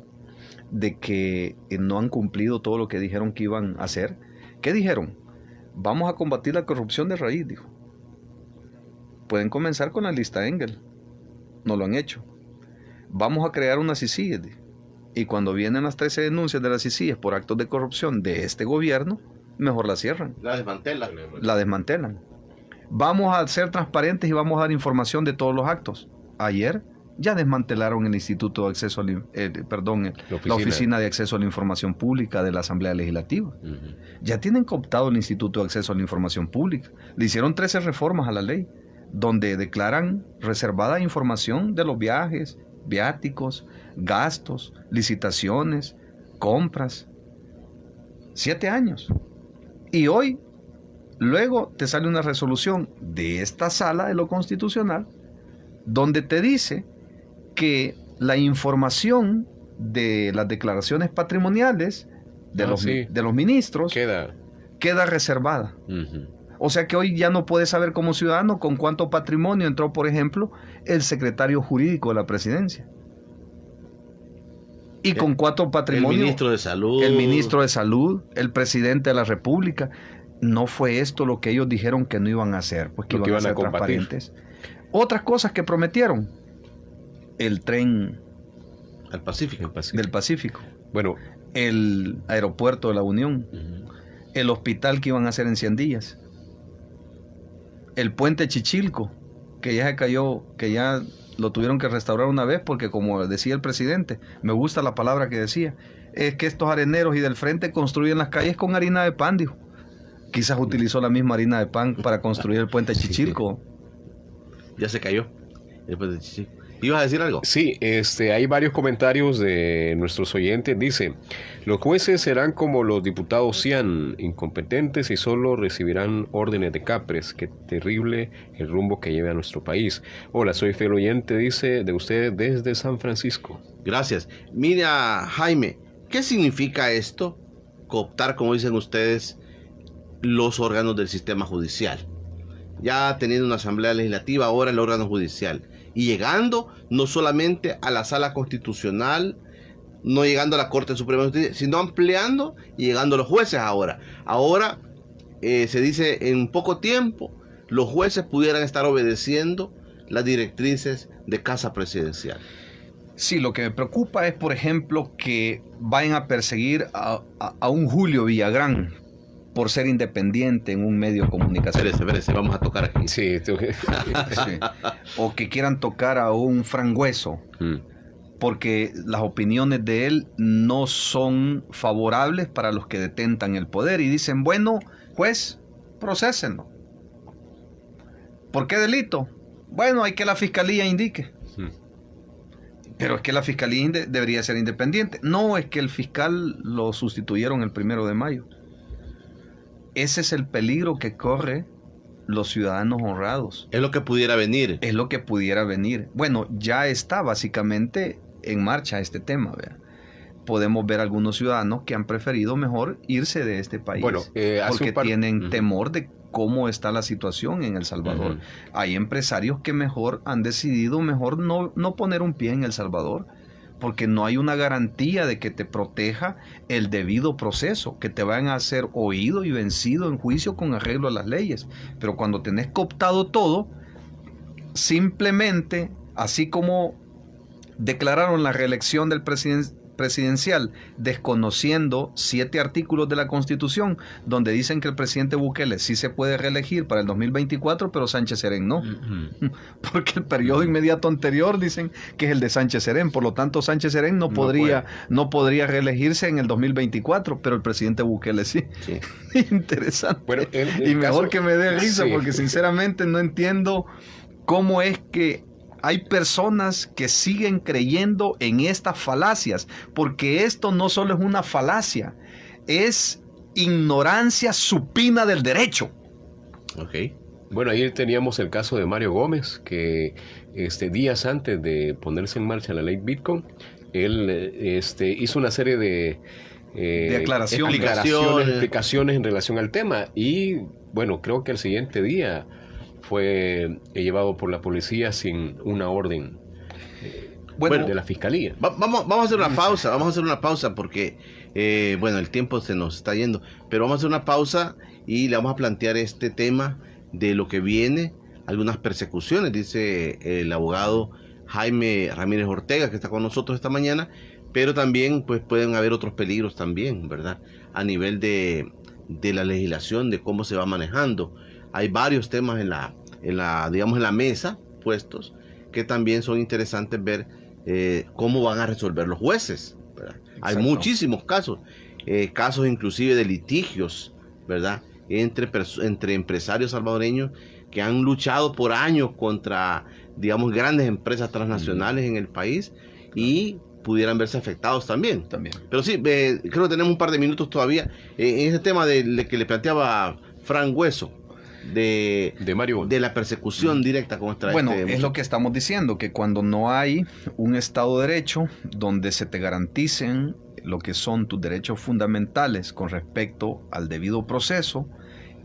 de que no han cumplido todo lo que dijeron que iban a hacer. ¿Qué dijeron? Vamos a combatir la corrupción de raíz, dijo. Pueden comenzar con la lista Engel. No lo han hecho. Vamos a crear unas CICIG, y cuando vienen las 13 denuncias de las CICIG por actos de corrupción de este gobierno, mejor la cierran. La desmantelan. La desmantelan. Vamos a ser transparentes y vamos a dar información de todos los actos. Ayer ya desmantelaron el Instituto de Acceso a la Oficina de Acceso a la Información Pública de la Asamblea Legislativa. Ya tienen cooptado el Instituto de Acceso a la Información Pública. Le hicieron 13 reformas a la ley, donde declaran reservada información de los viajes, viáticos, gastos, licitaciones, compras. 7 años. Y hoy, luego te sale una resolución de esta sala de lo constitucional donde te dice que la información de las declaraciones patrimoniales de los ministros queda reservada. O sea que hoy ya no puedes saber como ciudadano con cuánto patrimonio entró, por ejemplo, el secretario jurídico de la presidencia. Y con cuánto patrimonio el ministro de Salud, el presidente de la República. No fue esto lo que ellos dijeron que no iban a hacer, pues que iban a ser transparentes. Otras cosas que prometieron: el tren del Pacífico. Bueno, el aeropuerto de la Unión, el hospital que iban a hacer en Ciendillas, el puente Chichilco, que ya se cayó, que ya lo tuvieron que restaurar una vez, porque como decía el presidente, me gusta la palabra que decía, es que estos areneros y del frente construyen las calles con harina de pan, dijo. Quizás utilizó la misma harina de pan para construir el puente Chichilco. Ya se cayó el puente Chichilco. ¿Ibas a decir algo? Sí, hay varios comentarios de nuestros oyentes. Dice: los jueces serán como los diputados sean, incompetentes y solo recibirán órdenes de capres. Qué terrible el rumbo que lleva a nuestro país. Hola, soy fiel oyente, dice, de usted desde San Francisco. Gracias. Mira, Jaime, ¿qué significa esto? Cooptar, como dicen ustedes, los órganos del sistema judicial. Ya teniendo una asamblea legislativa, ahora el órgano judicial. Y llegando no solamente a la sala constitucional, no llegando a la Corte Suprema de Justicia, sino ampliando y llegando a los jueces ahora. Ahora se dice en poco tiempo los jueces pudieran estar obedeciendo las directrices de Casa Presidencial. Sí, lo que me preocupa es, por ejemplo, que vayan a perseguir a un Julio Villagrán por ser independiente en un medio de comunicación. Espérese, vamos a tocar aquí. Sí. O que quieran tocar a un Frangüeso, porque las opiniones de él no son favorables para los que detentan el poder y dicen: bueno, juez, procesenlo. ¿Por qué delito? Bueno, hay que la fiscalía indique. Pero es que la fiscalía debería ser independiente. No es que el fiscal lo sustituyeron el 1 de mayo. Ese es el peligro que corre los ciudadanos honrados. Es lo que pudiera venir. Es lo que pudiera venir. Bueno, ya está básicamente en marcha este tema, ¿verdad? Podemos ver algunos ciudadanos que han preferido mejor irse de este país. Bueno, porque tienen temor de cómo está la situación en El Salvador. Hay empresarios que mejor han decidido no poner un pie en El Salvador, porque no hay una garantía de que te proteja el debido proceso, que te van a ser oído y vencido en juicio con arreglo a las leyes. Pero cuando tenés cooptado todo, simplemente, así como declararon la reelección del presidencial, desconociendo 7 artículos de la Constitución, donde dicen que el presidente Bukele sí se puede reelegir para el 2024, pero Sánchez Serén no. Porque el periodo inmediato anterior dicen que es el de Sánchez Serén, por lo tanto Sánchez Serén no podría reelegirse en el 2024, pero el presidente Bukele sí. Interesante. Bueno, y mejor que me dé risa, porque sinceramente no entiendo cómo es que hay personas que siguen creyendo en estas falacias, porque esto no solo es una falacia, es ignorancia supina del derecho. Ok. Bueno, ayer teníamos el caso de Mario Gómez, que días antes de ponerse en marcha la ley Bitcoin, él hizo una serie de explicaciones en relación al tema, y bueno, creo que el siguiente día fue llevado por la policía sin una orden de la fiscalía. Vamos a hacer una pausa, porque el tiempo se nos está yendo, pero vamos a hacer una pausa y le vamos a plantear este tema de lo que viene, algunas persecuciones, dice el abogado Jaime Ramírez Ortega, que está con nosotros esta mañana, pero también pues pueden haber otros peligros también, ¿verdad? A nivel de la legislación, de cómo se va manejando. Hay varios temas en la mesa puestos que también son interesantes ver cómo van a resolver los jueces, ¿verdad? Hay muchísimos casos inclusive de litigios, ¿verdad? Entre empresarios salvadoreños que han luchado por años contra, grandes empresas transnacionales en el país y pudieran verse afectados también. Pero sí, creo que tenemos un par de minutos todavía en ese tema que le planteaba Frank Hueso, de Mario, de la persecución directa contra es lo que estamos diciendo, que cuando no hay un Estado de Derecho donde se te garanticen lo que son tus derechos fundamentales con respecto al debido proceso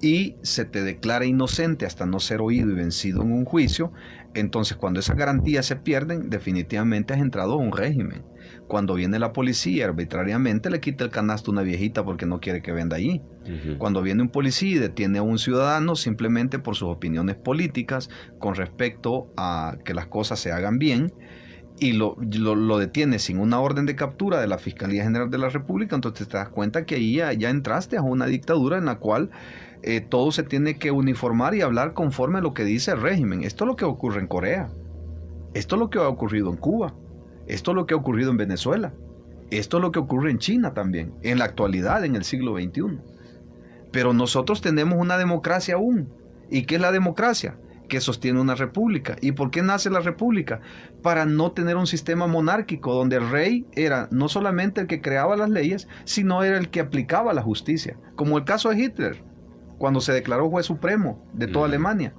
y se te declara inocente hasta no ser oído y vencido en un juicio, entonces cuando esas garantías se pierden, definitivamente has entrado a un régimen. Cuando viene la policía arbitrariamente le quita el canasto a una viejita porque no quiere que venda allí. Cuando viene un policía y detiene a un ciudadano simplemente por sus opiniones políticas con respecto a que las cosas se hagan bien, y lo detiene sin una orden de captura de la Fiscalía General de la República, entonces te das cuenta que ahí ya entraste a una dictadura en la cual todo se tiene que uniformar y hablar conforme a lo que dice el régimen. Esto es lo que ocurre en Corea, esto es lo que ha ocurrido en Cuba, esto es lo que ha ocurrido en Venezuela, esto es lo que ocurre en China también, en la actualidad, en el siglo XXI. Pero nosotros tenemos una democracia aún. ¿Y qué es la democracia? Que sostiene una república. ¿Y por qué nace la república? Para no tener un sistema monárquico donde el rey era no solamente el que creaba las leyes, sino era el que aplicaba la justicia. Como el caso de Hitler, cuando se declaró juez supremo de toda Alemania.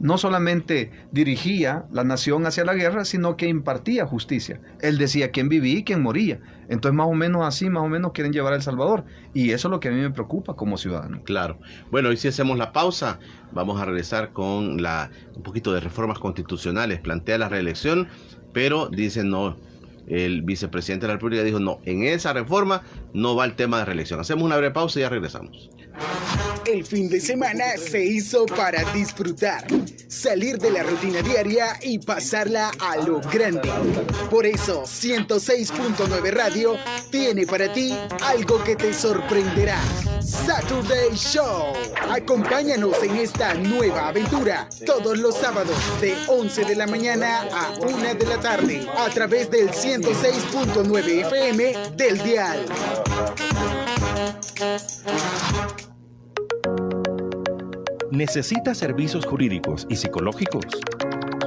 No solamente dirigía la nación hacia la guerra, sino que impartía justicia. Él decía quién vivía y quién moría. Entonces más o menos quieren llevar a El Salvador. Y eso es lo que a mí me preocupa como ciudadano. Claro. Bueno, hoy sí hacemos la pausa. Vamos a regresar con un poquito de reformas constitucionales. Plantea la reelección, pero dicen no. El vicepresidente de la República dijo no, en esa reforma no va el tema de reelección. Hacemos una breve pausa y ya regresamos. El fin de semana se hizo para disfrutar, salir de la rutina diaria y pasarla a lo grande. Por eso 106.9 Radio tiene para ti algo que te sorprenderá. Saturday Show. Acompáñanos en esta nueva aventura todos los sábados de 11 de la mañana a 1 de la tarde a través del 106.9 FM del dial. ¿Necesitas servicios jurídicos y psicológicos?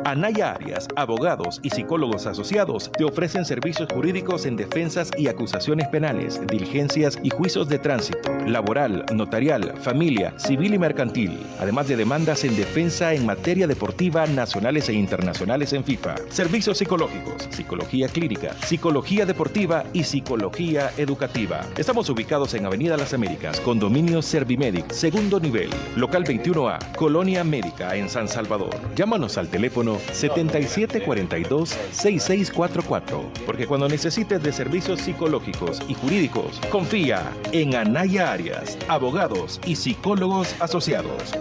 Anaya Arias, abogados y psicólogos asociados, te ofrecen servicios jurídicos en defensas y acusaciones penales, diligencias y juicios de tránsito, laboral, notarial, familia, civil y mercantil, además de demandas en defensa en materia deportiva nacionales e internacionales en FIFA. Servicios psicológicos, psicología clínica, psicología deportiva y psicología educativa. Estamos ubicados en Avenida Las Américas, Condominio Servimedic, segundo nivel, local 21A, Colonia Médica en San Salvador. Llámanos al teléfono 7742-6644, porque cuando necesites de servicios psicológicos y jurídicos, confía en Anaya Arias, abogados y psicólogos asociados.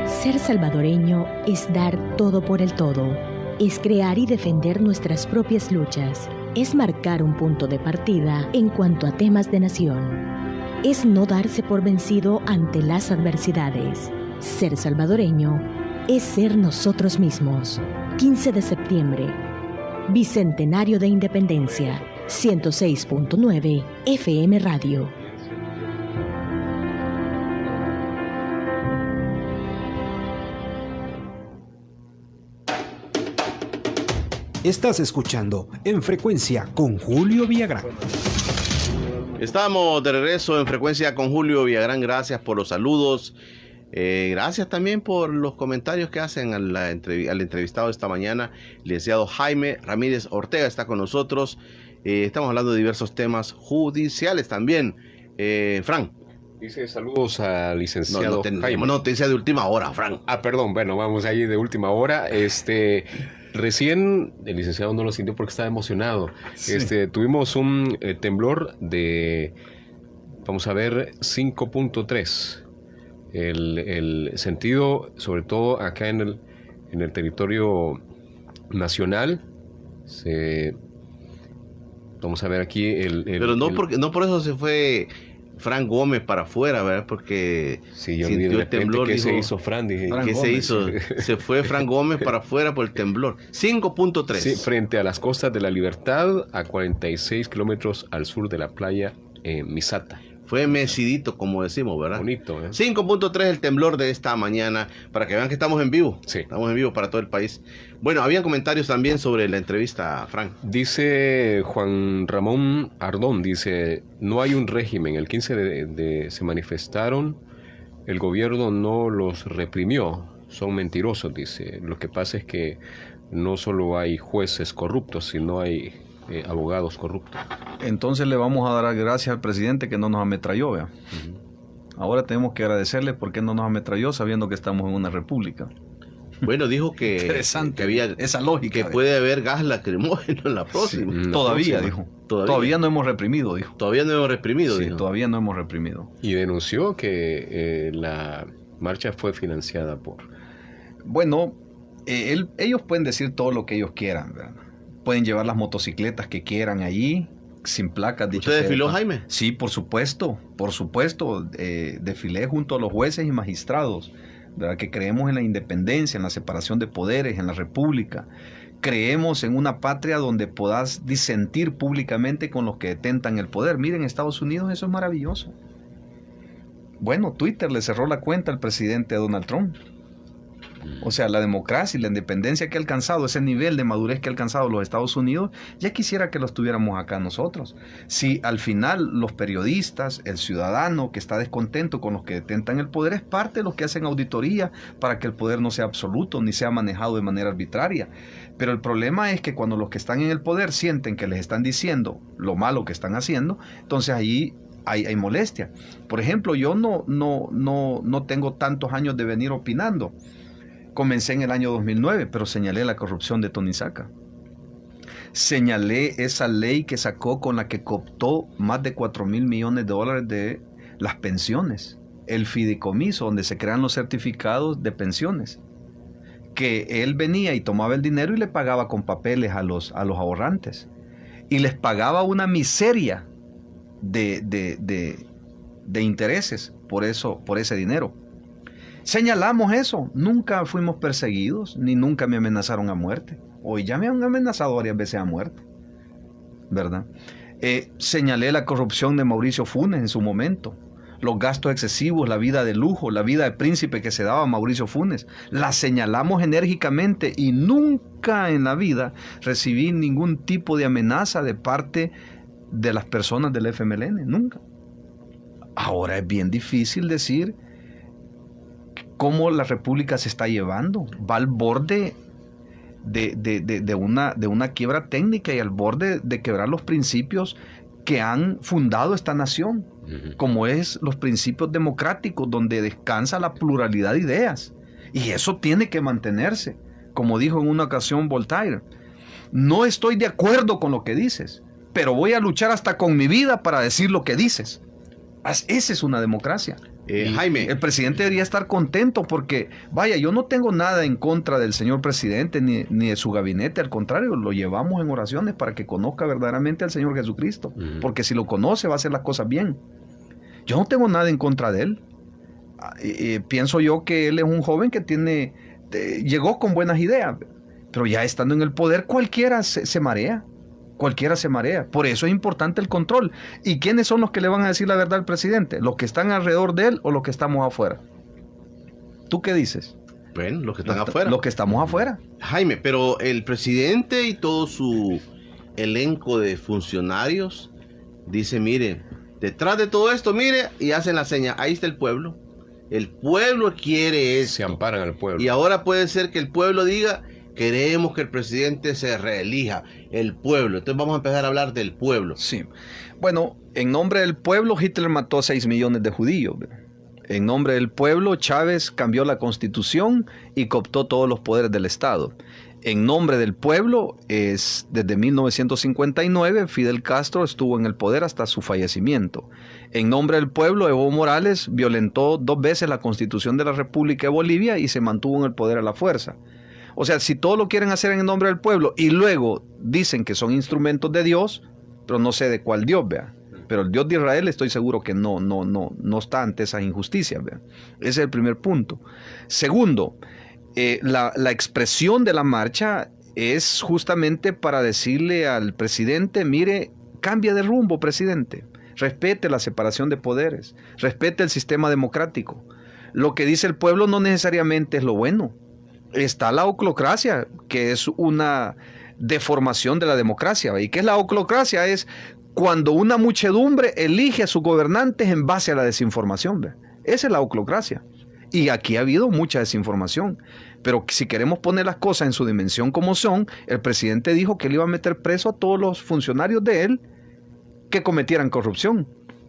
Ser salvadoreño es dar todo por el todo, es crear y defender nuestras propias luchas, es marcar un punto de partida en cuanto a temas de nación, es no darse por vencido ante las adversidades. Ser salvadoreño es ser nosotros mismos. 15 de septiembre, Bicentenario de Independencia, 106.9 FM Radio. Estás escuchando En Frecuencia con Julio Villagrán. Estamos de regreso en Frecuencia con Julio Villagrán. Gracias por los saludos. Gracias también por los comentarios que hacen al entrevistado esta mañana. El licenciado Jaime Ramírez Ortega está con nosotros. Estamos hablando de diversos temas judiciales también. Fran. Dice saludos al licenciado Jaime. Noticia de última hora, Fran. Perdón, bueno, vamos ahí de última hora. Recién el licenciado no lo sintió porque estaba emocionado. Sí. Tuvimos un temblor de, vamos a ver, 5.3. El sentido, sobre todo acá en el territorio nacional, vamos a ver aquí pero no por eso se fue Fran Gómez para afuera, ¿verdad? Porque sí, yo sintió el temblor. ¿Qué se hizo, Fran? Dije, ¿qué se hizo? Se fue Fran Gómez para afuera por el temblor. 5.3. Sí, frente a las costas de la Libertad, a 46 kilómetros al sur de la playa Misata. Fue mecidito, como decimos, ¿verdad? Bonito, 5.3 el temblor de esta mañana, para que vean que estamos en vivo. Sí. Estamos en vivo para todo el país. Bueno, había comentarios también sobre la entrevista, Frank. Dice Juan Ramón Ardón, dice, no hay un régimen. El 15 se manifestaron, el gobierno no los reprimió, son mentirosos, dice. Lo que pasa es que no solo hay jueces corruptos, sino hay abogados corruptos. Entonces le vamos a dar gracias al presidente que no nos ametralló, ¿vea? Ahora tenemos que agradecerle porque no nos ametralló sabiendo que estamos en una república. Bueno, dijo que había esa lógica, que puede haber gas lacrimógeno en la próxima. Sí, todavía, dijo. Todavía no hemos reprimido, dijo. Todavía no hemos reprimido, sí, dijo. Todavía no hemos reprimido. Y denunció que la marcha fue financiada por... Bueno, ellos pueden decir todo lo que ellos quieran, ¿verdad? Pueden llevar las motocicletas que quieran allí, sin placas. ¿Usted desfiló, Jaime? Sí, por supuesto. Desfilé junto a los jueces y magistrados, ¿verdad? Que creemos en la independencia, en la separación de poderes, en la república. Creemos en una patria donde podás disentir públicamente con los que detentan el poder. Miren, en Estados Unidos eso es maravilloso. Bueno, Twitter le cerró la cuenta al presidente Donald Trump. O sea, la democracia y la independencia que ha alcanzado, ese nivel de madurez que ha alcanzado los Estados Unidos, ya quisiera que los tuviéramos acá nosotros. Si al final los periodistas, el ciudadano que está descontento con los que detentan el poder, es parte de los que hacen auditoría para que el poder no sea absoluto ni sea manejado de manera arbitraria. Pero el problema es que cuando los que están en el poder sienten que les están diciendo lo malo que están haciendo, entonces ahí hay molestia. Por ejemplo, yo no tengo tantos años de venir opinando. Comencé en el año 2009, pero señalé la corrupción de Tony Saca. Señalé esa ley que sacó con la que cooptó más de $4,000 millones de las pensiones. El fideicomiso, donde se crean los certificados de pensiones. Que él venía y tomaba el dinero y le pagaba con papeles a los ahorrantes. Y les pagaba una miseria de intereses por ese dinero. Señalamos eso, nunca fuimos perseguidos, ni nunca me amenazaron a muerte. Hoy ya me han amenazado varias veces a muerte, ¿verdad? Señalé la corrupción de Mauricio Funes en su momento. los gastos excesivos, la vida de lujo, la vida de príncipe que se daba a Mauricio Funes. La señalamos enérgicamente y nunca en la vida recibí ningún tipo de amenaza de parte de las personas del FMLN, nunca. Ahora es bien difícil decir cómo la República se está llevando. Va al borde de una quiebra técnica y al borde de quebrar los principios que han fundado esta nación, como es los principios democráticos, donde descansa la pluralidad de ideas. Y eso tiene que mantenerse. Como dijo en una ocasión Voltaire, no estoy de acuerdo con lo que dices, pero voy a luchar hasta con mi vida para decir lo que dices. Esa es una democracia. Jaime. El presidente debería estar contento porque, vaya, yo no tengo nada en contra del señor presidente ni de su gabinete, al contrario, lo llevamos en oraciones para que conozca verdaderamente al Señor Jesucristo, porque si lo conoce va a hacer las cosas bien. Yo no tengo nada en contra de él. Pienso yo que él es un joven que llegó con buenas ideas, pero ya estando en el poder cualquiera se marea. Cualquiera se marea. Por eso es importante el control. ¿Y quiénes son los que le van a decir la verdad al presidente? ¿Los que están alrededor de él o los que estamos afuera? ¿Tú qué dices? Bueno, los que están afuera. Los que estamos afuera. Jaime, pero el presidente y todo su elenco de funcionarios dice, mire, detrás de todo esto, mire, y hacen la seña, ahí está el pueblo. El pueblo quiere eso. Se amparan al pueblo. Y ahora puede ser que el pueblo diga, queremos que el presidente se reelija, el pueblo. Entonces vamos a empezar a hablar del pueblo. Sí. Bueno, en nombre del pueblo, Hitler mató a 6 millones de judíos. En nombre del pueblo, Chávez cambió la constitución y cooptó todos los poderes del Estado. En nombre del pueblo, desde 1959, Fidel Castro estuvo en el poder hasta su fallecimiento. En nombre del pueblo, Evo Morales violentó 2 veces la constitución de la República de Bolivia y se mantuvo en el poder a la fuerza. O sea, si todo lo quieren hacer en nombre del pueblo y luego dicen que son instrumentos de Dios, pero no sé de cuál Dios, vea. Pero el Dios de Israel estoy seguro que no está ante esa injusticia, vea. Ese es el primer punto. Segundo, la expresión de la marcha es justamente para decirle al presidente, mire, cambia de rumbo, presidente. Respete la separación de poderes, respete el sistema democrático. Lo que dice el pueblo no necesariamente es lo bueno. Está la oclocracia, que es una deformación de la democracia. ¿Y qué es la oclocracia? Es cuando una muchedumbre elige a sus gobernantes en base a la desinformación. ¿Ve? Esa es la oclocracia. Y aquí ha habido mucha desinformación. Pero si queremos poner las cosas en su dimensión como son, el presidente dijo que él iba a meter preso a todos los funcionarios de él que cometieran corrupción.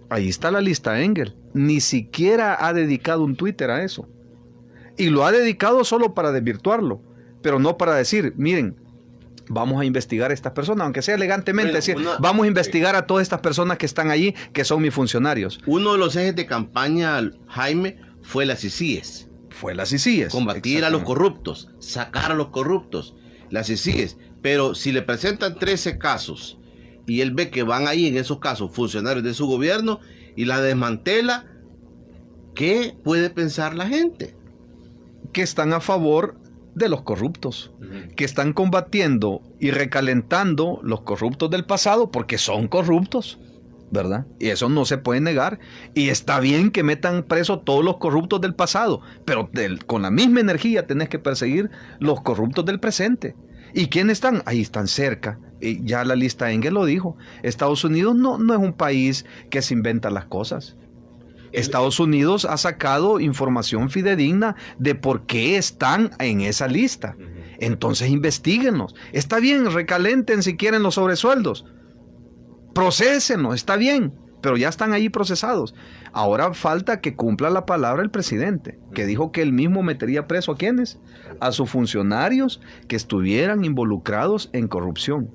Ahí está la lista Engel. Ni siquiera ha dedicado un Twitter a eso. Y lo ha dedicado solo para desvirtuarlo, pero no para decir, miren, vamos a investigar a estas personas, aunque sea elegantemente, vamos a investigar a todas estas personas que están allí, que son mis funcionarios. Uno de los ejes de campaña, Jaime, fue las ICIES. Combatir a los corruptos, sacar a los corruptos, las ICIES. Pero si le presentan 13 casos y él ve que van ahí en esos casos funcionarios de su gobierno y la desmantela, ¿qué puede pensar la gente? Que están a favor de los corruptos, que están combatiendo y recalentando los corruptos del pasado porque son corruptos, ¿verdad? Y eso no se puede negar. Y está bien que metan preso todos los corruptos del pasado, pero con la misma energía tenés que perseguir los corruptos del presente. ¿Y quiénes están? Ahí están cerca. Y ya la lista Engel lo dijo. Estados Unidos no es un país que se inventa las cosas. Estados Unidos ha sacado información fidedigna de por qué están en esa lista. Entonces investíguenlos. Está bien, recalenten si quieren los sobresueldos. Procésenlos, está bien, pero ya están ahí procesados. Ahora falta que cumpla la palabra el presidente, que dijo que él mismo metería preso ¿a quiénes? A sus funcionarios que estuvieran involucrados en corrupción.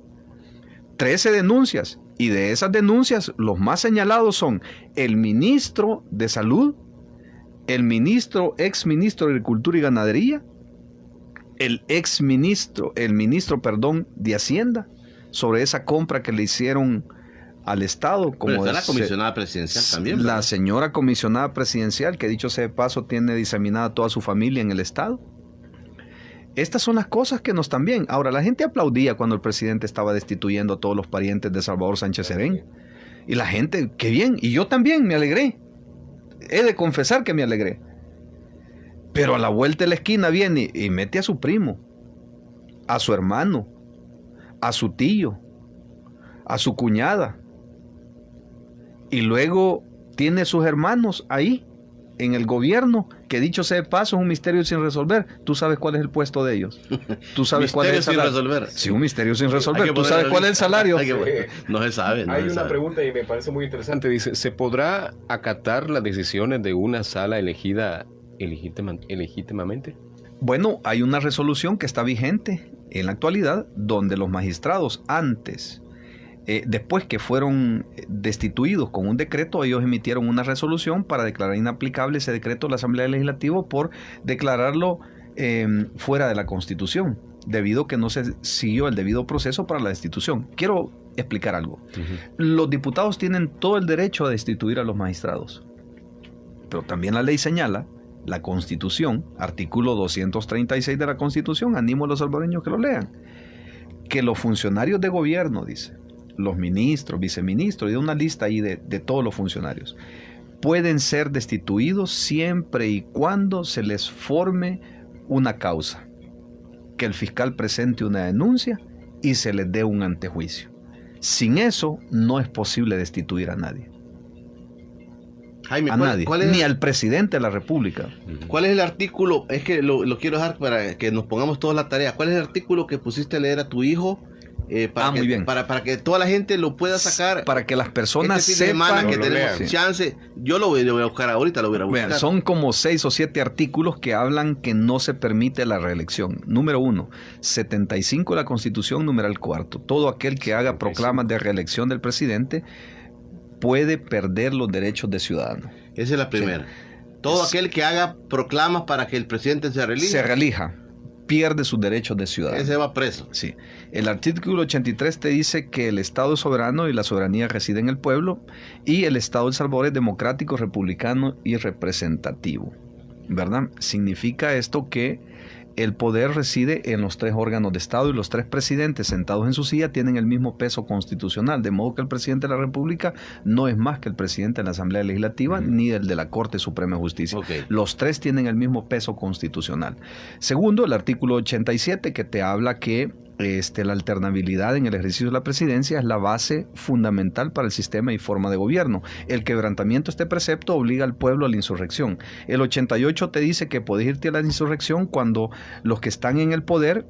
13 denuncias. Y de esas denuncias, los más señalados son el ministro de Salud, el exministro de Agricultura y Ganadería, el ministro de Hacienda, sobre esa compra que le hicieron al Estado. Como está la comisionada presidencial también, ¿verdad? La señora comisionada presidencial, que dicho sea de paso, tiene diseminada toda su familia en el Estado. Estas son las cosas que no están bien. Ahora, la gente aplaudía cuando el presidente estaba destituyendo a todos los parientes de Salvador Sánchez Serén. Y la gente, qué bien, y yo también me alegré. he de confesar que me alegré. Pero a la vuelta de la esquina viene y mete a su primo, a su hermano, a su tío, a su cuñada. Y luego tiene sus hermanos ahí, en el gobierno, que dicho sea de paso, es un misterio sin resolver. ¿Tú sabes cuál es el puesto de ellos? ¿Tú sabes cuál es el salario? Sin resolver. Sí, un misterio sin resolver. ¿Tú sabes cuál es el salario? No se sabe. Hay una pregunta y me parece muy interesante. Dice, ¿se podrá acatar las decisiones de una sala elegida legítimamente? Bueno, hay una resolución que está vigente en la actualidad, donde los magistrados antes... después que fueron destituidos con un decreto, ellos emitieron una resolución para declarar inaplicable ese decreto de la Asamblea Legislativa por declararlo fuera de la Constitución, debido a que no se siguió el debido proceso para la destitución. Quiero explicar algo. Los diputados tienen todo el derecho a destituir a los magistrados, pero también la ley señala, la Constitución, artículo 236 de la Constitución, animo a los salvadoreños que lo lean, que los funcionarios de gobierno, dice, los ministros, viceministros, y de una lista ahí de todos los funcionarios, pueden ser destituidos siempre y cuando se les forme una causa, que el fiscal presente una denuncia y se les dé un antejuicio. Sin eso no es posible destituir a nadie. Jaime, a nadie, ni al presidente de la República. ¿Cuál es el artículo? Es que lo quiero dejar para que nos pongamos todos la tarea. ¿Cuál es el artículo que pusiste a leer a tu hijo? Muy bien. Para que toda la gente lo pueda sacar. Para que las personas este fin de semana sepan que tenemos chance. Yo lo voy a buscar ahorita, lo voy a buscar. Vean, son como 6 o 7 artículos que hablan que no se permite la reelección. Número 1, 75 de la Constitución, numeral 4. Todo aquel que haga proclamas de reelección del presidente puede perder los derechos de ciudadano. Esa es la primera. Sí. Todo aquel que haga proclamas para que el presidente se reelija. Pierde sus derechos de ciudadano. Ese va preso. Sí. El artículo 83 te dice que el Estado es soberano y la soberanía reside en el pueblo, y el Estado de El Salvador es democrático, republicano y representativo, ¿verdad? Significa esto que el poder reside en los 3 órganos de Estado, y los 3 presidentes sentados en su silla tienen el mismo peso constitucional, de modo que el presidente de la República no es más que el presidente de la Asamblea Legislativa ni el de la Corte Suprema de Justicia. Los 3 tienen el mismo peso constitucional. Segundo, el artículo 87, que te habla que la alternabilidad en el ejercicio de la presidencia es la base fundamental para el sistema y forma de gobierno. El quebrantamiento de este precepto obliga al pueblo a la insurrección. El 88 te dice que puedes irte a la insurrección cuando los que están en el poder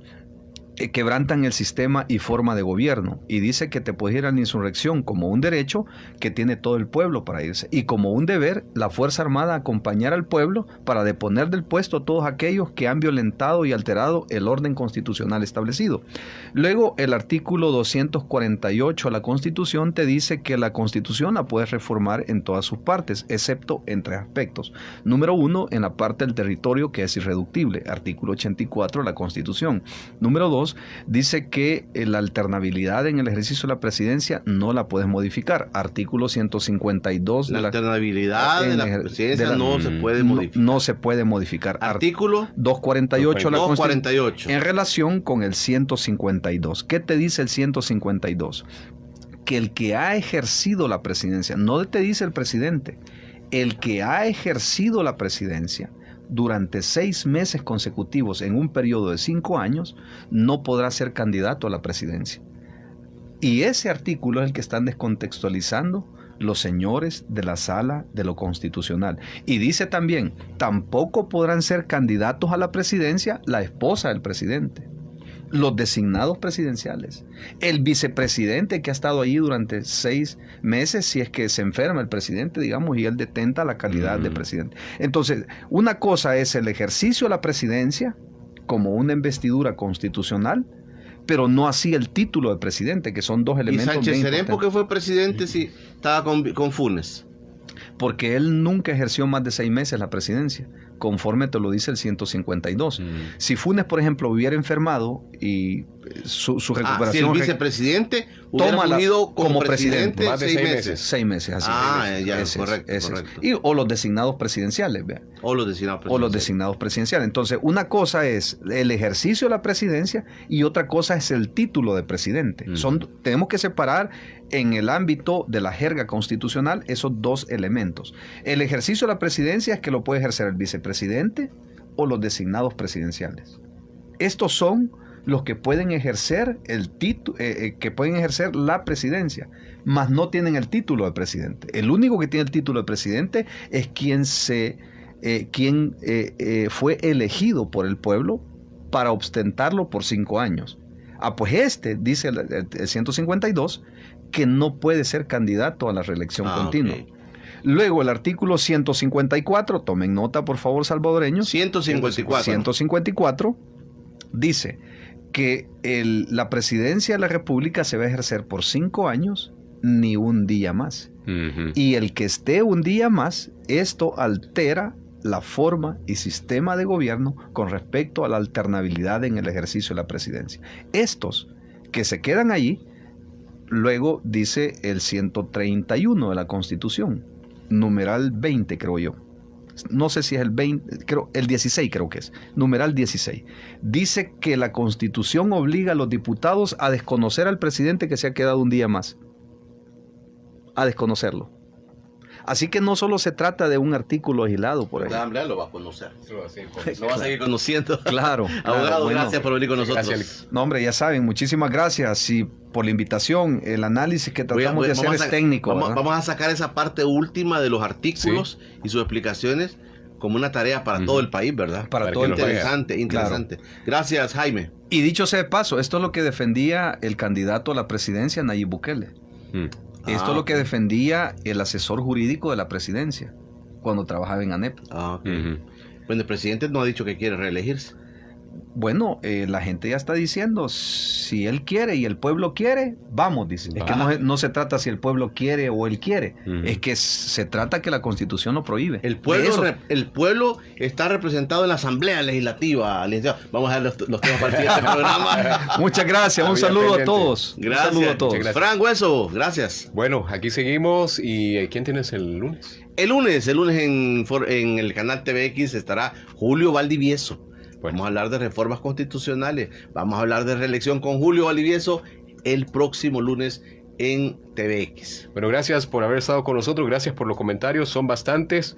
quebrantan el sistema y forma de gobierno, y dice que te puedes ir a la insurrección como un derecho que tiene todo el pueblo para irse, y como un deber la Fuerza Armada acompañar al pueblo para deponer del puesto a todos aquellos que han violentado y alterado el orden constitucional establecido. Luego el artículo 248 de la Constitución te dice que la Constitución la puedes reformar en todas sus partes, excepto en 3 aspectos. Número 1, en la parte del territorio, que es irreductible, artículo 84 de la Constitución. Número 2, dice que la alternabilidad en el ejercicio de la presidencia no la puedes modificar. Artículo 152 la alternabilidad de la presidencia no se puede modificar. No se puede modificar. Artículo 248 de la 248. En relación con el 152. ¿Qué te dice el 152? Que el que ha ejercido la presidencia, no te dice el presidente, el que ha ejercido la presidencia durante 6 meses consecutivos en un periodo de 5 años, no podrá ser candidato a la presidencia. Y ese artículo es el que están descontextualizando los señores de la Sala de lo Constitucional. Y dice también, tampoco podrán ser candidatos a la presidencia la esposa del presidente, los designados presidenciales, el vicepresidente que ha estado allí durante 6 meses, si es que se enferma el presidente, digamos, y él detenta la calidad de presidente. Entonces, una cosa es el ejercicio de la presidencia como una investidura constitucional, pero no así el título de presidente, que son 2 elementos. ¿Y Sánchez Serén por qué fue presidente si estaba con Funes? Porque él nunca ejerció más de 6 meses la presidencia. conforme te lo dice el 152. Si Funes, por ejemplo, hubiera enfermado y su recuperación... si el vicepresidente hubiera fungido como presidente más de 6 meses. 6 meses, así. Correcto. O los designados presidenciales, vea. O los designados presidenciales. Entonces, una cosa es el ejercicio de la presidencia y otra cosa es el título de presidente. Tenemos que separar en el ámbito de la jerga constitucional esos dos elementos. El ejercicio de la presidencia es que lo puede ejercer el vicepresidente o los designados presidenciales. Estos son los que pueden ejercer que pueden ejercer la presidencia, mas no tienen el título de presidente. El único que tiene el título de presidente es quien fue elegido por el pueblo para ostentarlo por 5 años. Pues dice el 152, que no puede ser candidato a la reelección continua. Okay. Luego el artículo 154, tomen nota por favor, salvadoreños. 154 dice que la presidencia de la República se va a ejercer por 5 años, ni un día más. Y el que esté un día más, esto altera la forma y sistema de gobierno con respecto a la alternabilidad en el ejercicio de la presidencia. Estos que se quedan allí, luego dice el 131 de la Constitución, numeral 20 creo yo. No sé si es el 20, el 16 creo que es, numeral 16. Dice que la Constitución obliga a los diputados a desconocer al presidente que se ha quedado un día más. A desconocerlo. Así que no solo se trata de un artículo aislado por ahí. Lo va a conocer. Lo va a seguir conociendo. Claro. Abogado, gracias por venir con nosotros. Gracias. No, hombre, ya saben, muchísimas gracias y por la invitación. El análisis que tratamos de hacer es técnico. Vamos a sacar esa parte última de los artículos y sus explicaciones como una tarea para todo el país, ¿verdad? Para todo el país. Interesante. Claro. Gracias, Jaime. Y dicho sea de paso, esto es lo que defendía el candidato a la presidencia, Nayib Bukele. Esto es lo que defendía el asesor jurídico de la presidencia cuando trabajaba en ANEP. Bueno, el presidente no ha dicho que quiere reelegirse. Bueno, la gente ya está diciendo, si él quiere y el pueblo quiere, vamos, dicen. Es que no se trata si el pueblo quiere o él quiere, es que se trata que la Constitución lo prohíbe. El pueblo está representado en la Asamblea Legislativa. Vamos a ver los temas para el siguiente programa. Muchas gracias, un saludo a todos. Gracias. Un saludo a todos. Fran Hueso, gracias. Bueno, aquí seguimos. ¿Y quién tienes el lunes? El lunes en el canal TVX estará Julio Valdivieso. Vamos a hablar de reformas constitucionales, vamos a hablar de reelección con Julio Valdivieso el próximo lunes en TVX. Bueno, gracias por haber estado con nosotros, gracias por los comentarios, son bastantes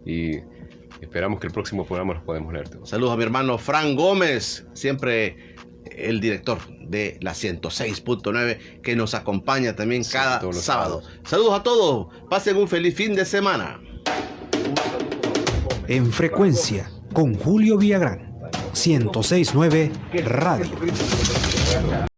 y esperamos que el próximo programa los podamos leer. Saludos a mi hermano Fran Gómez, siempre el director de la 106.9 que nos acompaña también cada sábado. Saludos a todos, pasen un feliz fin de semana. En Frecuencia con Julio Villagrán, 106.9 Radio.